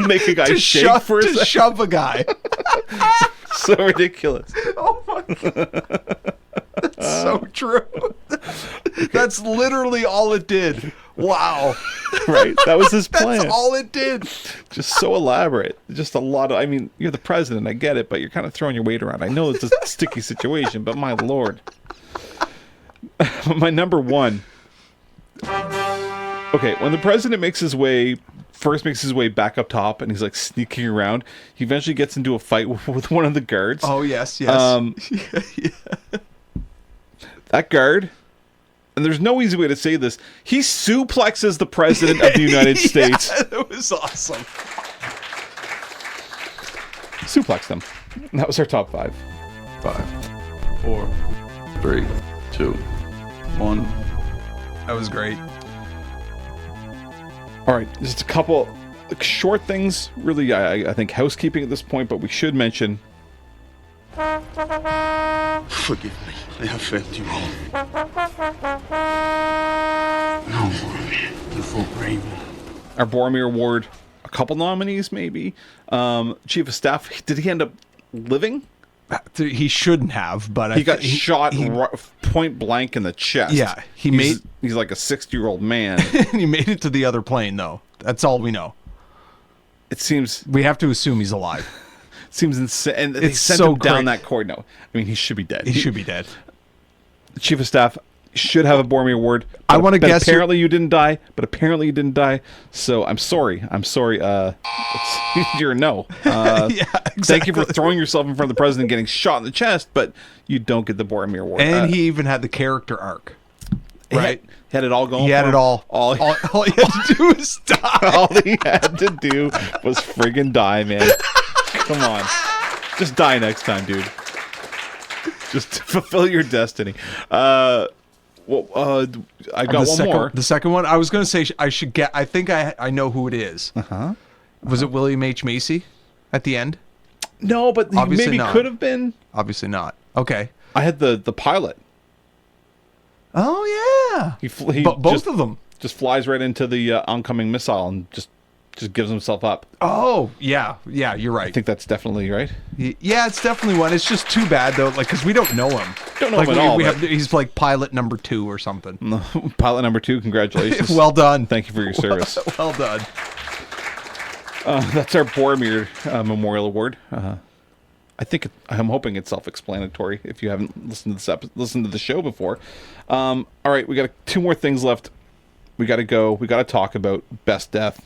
make a guy shake for a second. Shove a guy. So ridiculous. Oh my God. That's so true. That's literally all it did. Wow. Right? That was his plan. That's all it did. Just so elaborate. Just a lot of, I mean, you're the president, I get it, but you're kind of throwing your weight around. I know it's a sticky situation, but my Lord. My number one. Okay, when the president makes his way back up top and he's like sneaking around, he eventually gets into a fight with one of the guards. Oh, yes. That guard, and there's no easy way to say this, he suplexes the president of the United States. That was awesome. Suplexed him. And that was our top 5. 5, 4, 3, 2, 1. That was great. All right, just a couple short things. Really, I think housekeeping at this point, but we should mention. Forgive me. I have failed you all. No, Boromir. You full brave me. Our Boromir Award, a couple nominees maybe. Chief of Staff, did he end up living? He shouldn't have, but he got shot point blank in the chest. Yeah, he's like a 60-year-old man. He made it to the other plane, though. That's all we know. It seems we have to assume he's alive. Seems insane. And they sent him down that corridor. No, I mean he should be dead. He should be dead. The Chief of Staff should have a Boromir Award. I want to guess. Apparently you didn't die. So I'm sorry. You're a no. Yeah, exactly. Thank you for throwing yourself in front of the president, and getting shot in the chest, but you don't get the Boromir Award. And he even had the character arc. Right? He had it all going. He had it all. All he had to do was die. All he had to do was friggin' die, man. Come on. Just die next time, dude. Just fulfill your destiny. I got one more. The second one, I was going to say I should get. I think I know who it is. Was it William H. Macy at the end? No, but he Obviously maybe not. could have been. Obviously not. Okay. I had the pilot. Oh yeah. He both of them just flies right into the oncoming missile and just gives himself up. Oh yeah, you're right. I think that's definitely right. Yeah, it's definitely one. It's just too bad though, like because we don't know him. Don't know him at all. He's like pilot number 2 or something. Pilot number 2. Congratulations. Well done. Thank you for your service. Well done. That's our Boromir Memorial Award. I'm hoping it's self-explanatory if you haven't listened to the show before. All right, we got 2 more things left. We got to go. We got to talk about best death.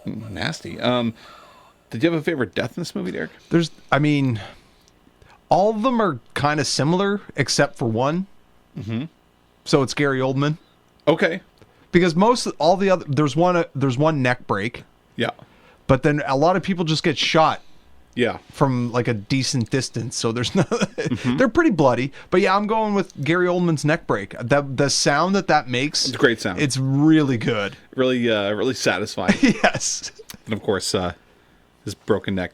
Nasty. Did you have a favorite death in this movie, Derek? All of them are kind of similar except for one. Mm-hmm. So it's Gary Oldman. Okay. Because all the other there's one neck break. Yeah. But then a lot of people just get shot. Yeah. From like a decent distance, so there's no. They're pretty bloody, but yeah, I'm going with Gary Oldman's neck break. The sound that makes. It's a great sound. It's really good. Really satisfying. Yes. And of course, his broken neck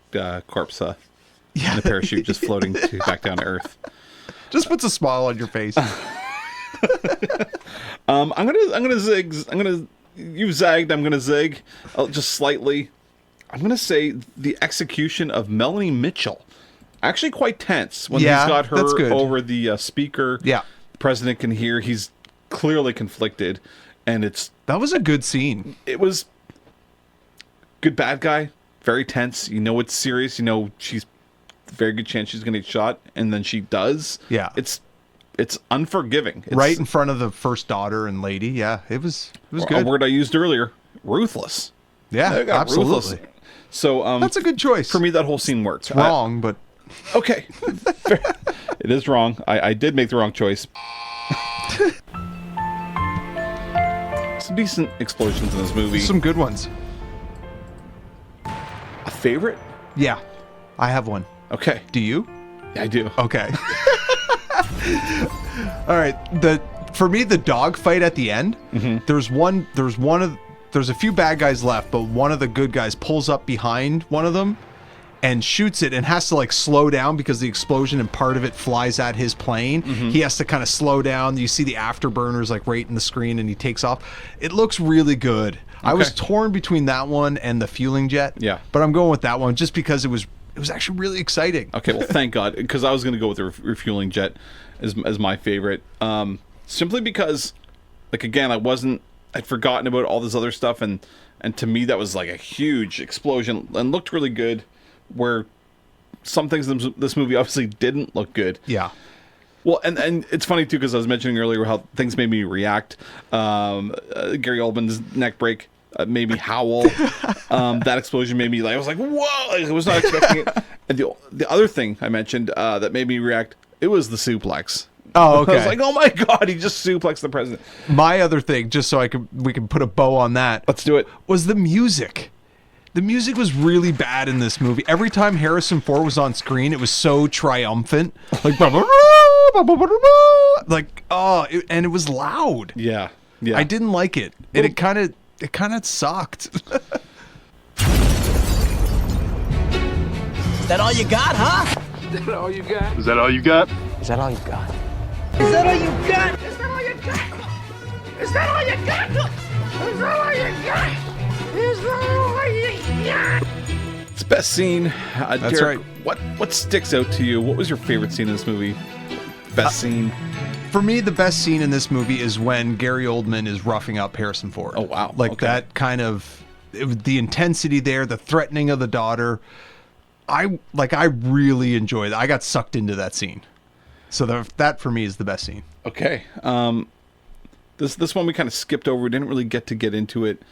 corpse in a parachute just floating back down to Earth. Just puts a smile on your face. I'm gonna zig. You zagged. I'm gonna zig just slightly. I'm gonna say the execution of Melanie Mitchell, actually quite tense when he's got her over the speaker. Yeah, the president can hear. He's clearly conflicted, and that was a good scene. It was good bad guy, very tense. You know it's serious. You know she's very good chance she's gonna get shot, and then she does. Yeah, it's unforgiving. Right in front of the first daughter and lady. Yeah, it was good. A word I used earlier, ruthless. Yeah, absolutely. Ruthless. So that's a good choice. For me, that whole scene works. It's wrong, but okay. It is wrong. I did make the wrong choice. Some decent explosions in this movie. Some good ones. A favorite? Yeah, I have one. Okay. Do you? Yeah, I do. Okay. All right. For me, the dogfight at the end. Mm-hmm. There's a few bad guys left, but one of the good guys pulls up behind one of them, and shoots it and has to like slow down because the explosion and part of it flies at his plane. He has to kind of slow down. You see the afterburners like right in the screen and he takes off. It looks really good. I was torn between that one and the fueling jet. Yeah. But I'm going with that one just because it was actually really exciting. Okay, well, thank God, because I was going to go with the refueling jet as my favorite. Simply because, like, again, I'd forgotten about all this other stuff, and to me that was like a huge explosion and looked really good, where some things in this movie obviously didn't look good. Yeah. Well, and it's funny too, because I was mentioning earlier how things made me react. Gary Oldman's neck break made me howl. That explosion made me I was like, whoa! I was not expecting it. And the other thing I mentioned that made me react, it was the suplex. Oh, okay. I was like, oh my God, he just suplexed the president. My other thing, just so we can put a bow on that. Let's do it. Was the music. The music was really bad in this movie. Every time Harrison Ford was on screen, it was so triumphant. Like, and it was loud. Yeah. Yeah. I didn't like it. And it kind of sucked. Is that all you got, huh? Is that all you got? Is that all you got? Is that all you got? Is that all you got? Is that all you got? Is that all you got? Is that all you got? Is that all you got? It's best scene. That's Derek, right. What sticks out to you? What was your favorite scene in this movie? Best scene? For me, the best scene in this movie is when Gary Oldman is roughing up Harrison Ford. Oh, wow. Like Okay. that kind of, the intensity there, the threatening of the daughter. I really enjoyed it. I got sucked into that scene. So that for me is the best scene. Okay. This one we kind of skipped over. We didn't really get into it.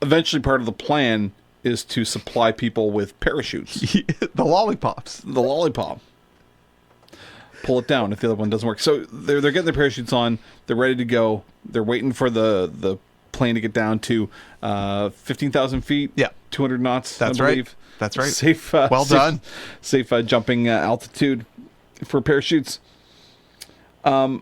Eventually, part of the plan is to supply people with parachutes. The lollipops. The lollipop. Pull it down if the other one doesn't work. So they're getting their parachutes on. They're ready to go. They're waiting for the plane to get down to 15,000 feet. Yeah. 200 knots. That's I right. believe. That's right. Safe. Well done. Safe jumping altitude for parachutes. They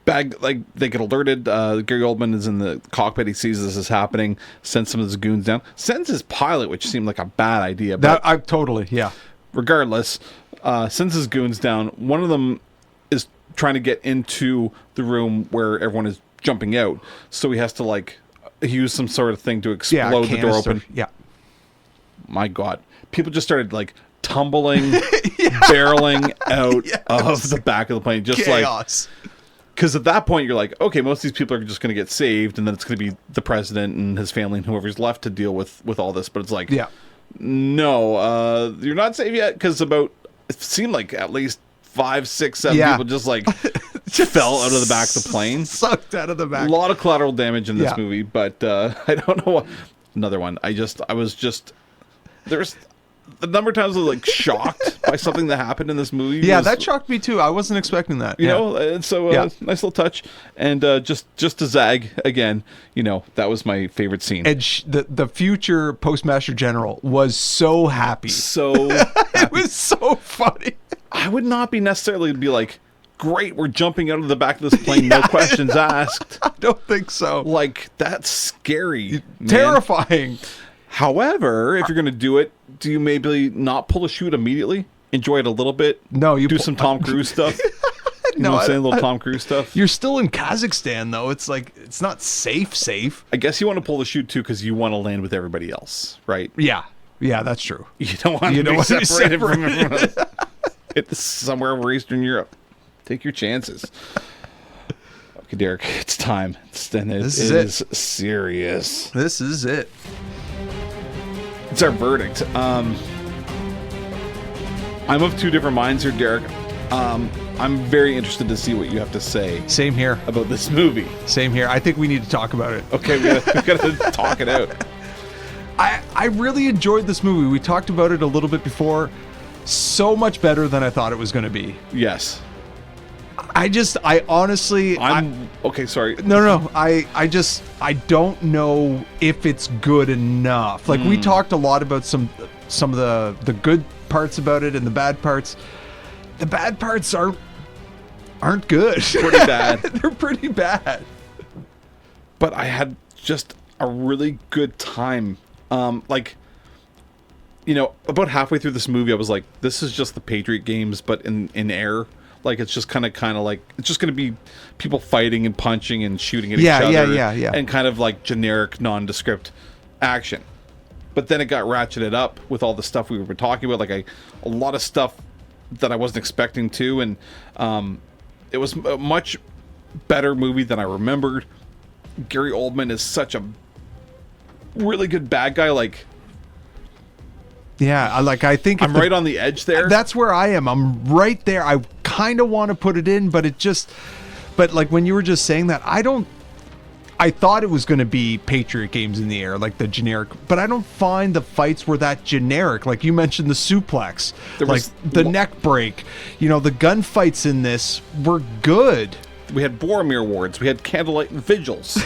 get alerted. Gary Oldman is in the cockpit. He sees this is happening. Sends some of his goons down. Sends his pilot, which seemed like a bad idea. But Yeah. regardless, sends his goons down. One of them is trying to get into the room where everyone is jumping out. So he has to use some sort of thing to explode the door open. Yeah. My God. People just started tumbling, barreling out of the back of the plane. Just Chaos. Because at that point, you're like, okay, most of these people are just going to get saved, and then it's going to be the president and his family and whoever's left to deal with all this. But it's like, no, you're not safe yet, because it seemed like at least 5, 6, 7 people just fell out of the back of the plane. Sucked out of the back. A lot of collateral damage in this movie, but I don't know what. Another one. There's the number of times I was shocked by something that happened in this movie. Yeah, that shocked me too. I wasn't expecting that. You know, and so nice little touch, and just to zag again. That was my favorite scene. And the future Postmaster General was so happy. So it was so funny. I would not be necessarily be like, great, we're jumping out of the back of this plane, no questions asked. I don't think so. That's scary, terrifying. However, if you're going to do it, do you maybe not pull a chute immediately? Enjoy it a little bit? No, you do some Tom Cruise stuff? You know what I'm saying? A little Tom Cruise stuff? You're still in Kazakhstan, though. It's it's not safe. I guess you want to pull the chute, too, because you want to land with everybody else, right? Yeah. Yeah, that's true. You don't want to be separated from everyone else. It's somewhere over Eastern Europe. Take your chances. Okay, Derek, it's time. This is serious. This is it. It's our verdict. I'm of two different minds here, Derek. I'm very interested to see what you have to say. Same here. About this movie. Same here. I think we need to talk about it. Okay, we gotta talk it out. I really enjoyed this movie. We talked about it a little bit before. So much better than I thought it was going to be. Yes. I honestly... okay, sorry. No. I don't know if it's good enough. We talked a lot about some of the good parts about it and the bad parts. The bad parts aren't good. Pretty bad. They're pretty bad. But I had just a really good time. about halfway through this movie, I was like, this is just the Patriot games, but in air. Like, it's just kind of like, it's just going to be people fighting and punching and shooting at each other. Yeah. And kind of like generic, nondescript action. But then it got ratcheted up with all the stuff we were talking about, like a lot of stuff that I wasn't expecting to. And it was a much better movie than I remembered. Gary Oldman is such a really good bad guy. Like, yeah, like I think I'm right on the edge there. That's where I am. I'm right there. I kind of want to put it in, but like when you were just saying that, I thought it was going to be Patriot games in the air, like the generic, but I don't find the fights were that generic. Like you mentioned the suplex, the neck break, the gunfights in this were good. We had Boromir Awards. We had candlelight vigils.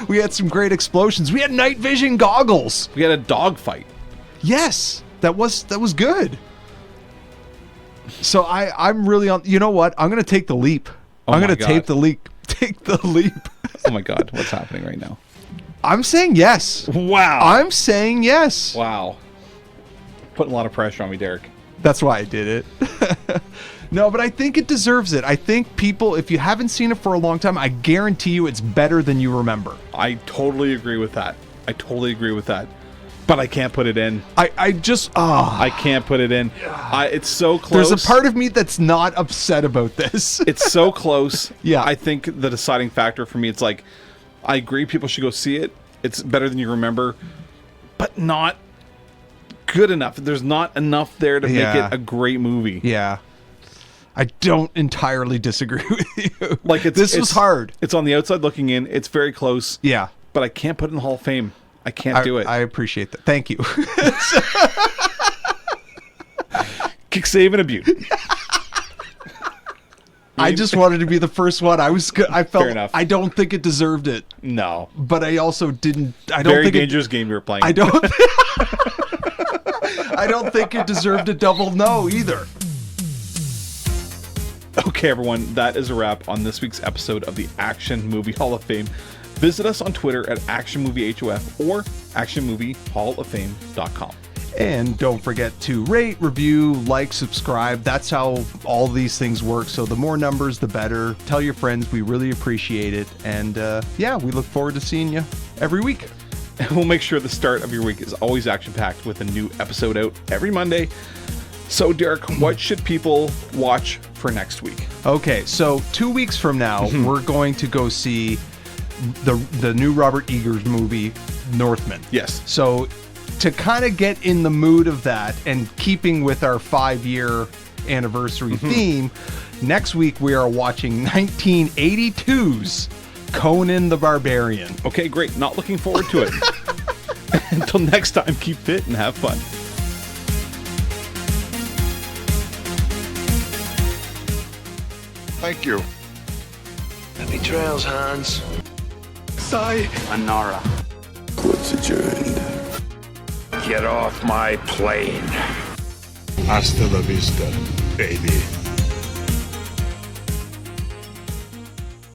We had some great explosions. We had night vision goggles. We had a dogfight. Yes, that was good. So I'm really on. You know what? I'm going to take the leap. I'm going to take the leap. Take the leap. Oh my God, what's happening right now? I'm saying yes. Wow. I'm saying yes. Wow. Putting a lot of pressure on me, Derek. That's why I did it. No, but I think it deserves it. I think people, if you haven't seen it for a long time, I guarantee you it's better than you remember. I totally agree with that. But I can't put it in. I can't put it in. It's so close. There's a part of me that's not upset about this. It's so close. Yeah. I think the deciding factor for me, it's like, I agree people should go see it. It's better than you remember, but not good enough. There's not enough there to make it a great movie. Yeah. I don't entirely disagree with you. Like this was hard. It's on the outside looking in. It's very close. Yeah. But I can't put it in the Hall of Fame. I can't do it. I appreciate that. Thank you. Kick, save, and a beaut. I just wanted to be the first one. I felt. Fair enough. I don't think it deserved it. No. But I also didn't. I don't Very think dangerous game you were playing. I don't. I don't think it deserved a double no either. Okay, everyone, that is a wrap on this week's episode of the Action Movie Hall of Fame. Visit us on Twitter at ActionMovieHOF or ActionMovieHallOfFame.com. And don't forget to rate, review, like, subscribe. That's how all these things work. So the more numbers, the better. Tell your friends. We really appreciate it. And we look forward to seeing you every week. And we'll make sure the start of your week is always action-packed with a new episode out every Monday. So, Derek, what should people watch for next week? Okay, so 2 weeks from now, we're going to go see the new Robert Eggers movie, Northman. Yes. So to kind of get in the mood of that and keeping with our 5-year anniversary theme, next week we are watching 1982's Conan the Barbarian. Okay, great. Not looking forward to it. Until next time, keep fit and have fun. Thank you. Happy trails, Hans. Anara. Court's adjourned. Get off my plane. Hasta la vista, baby.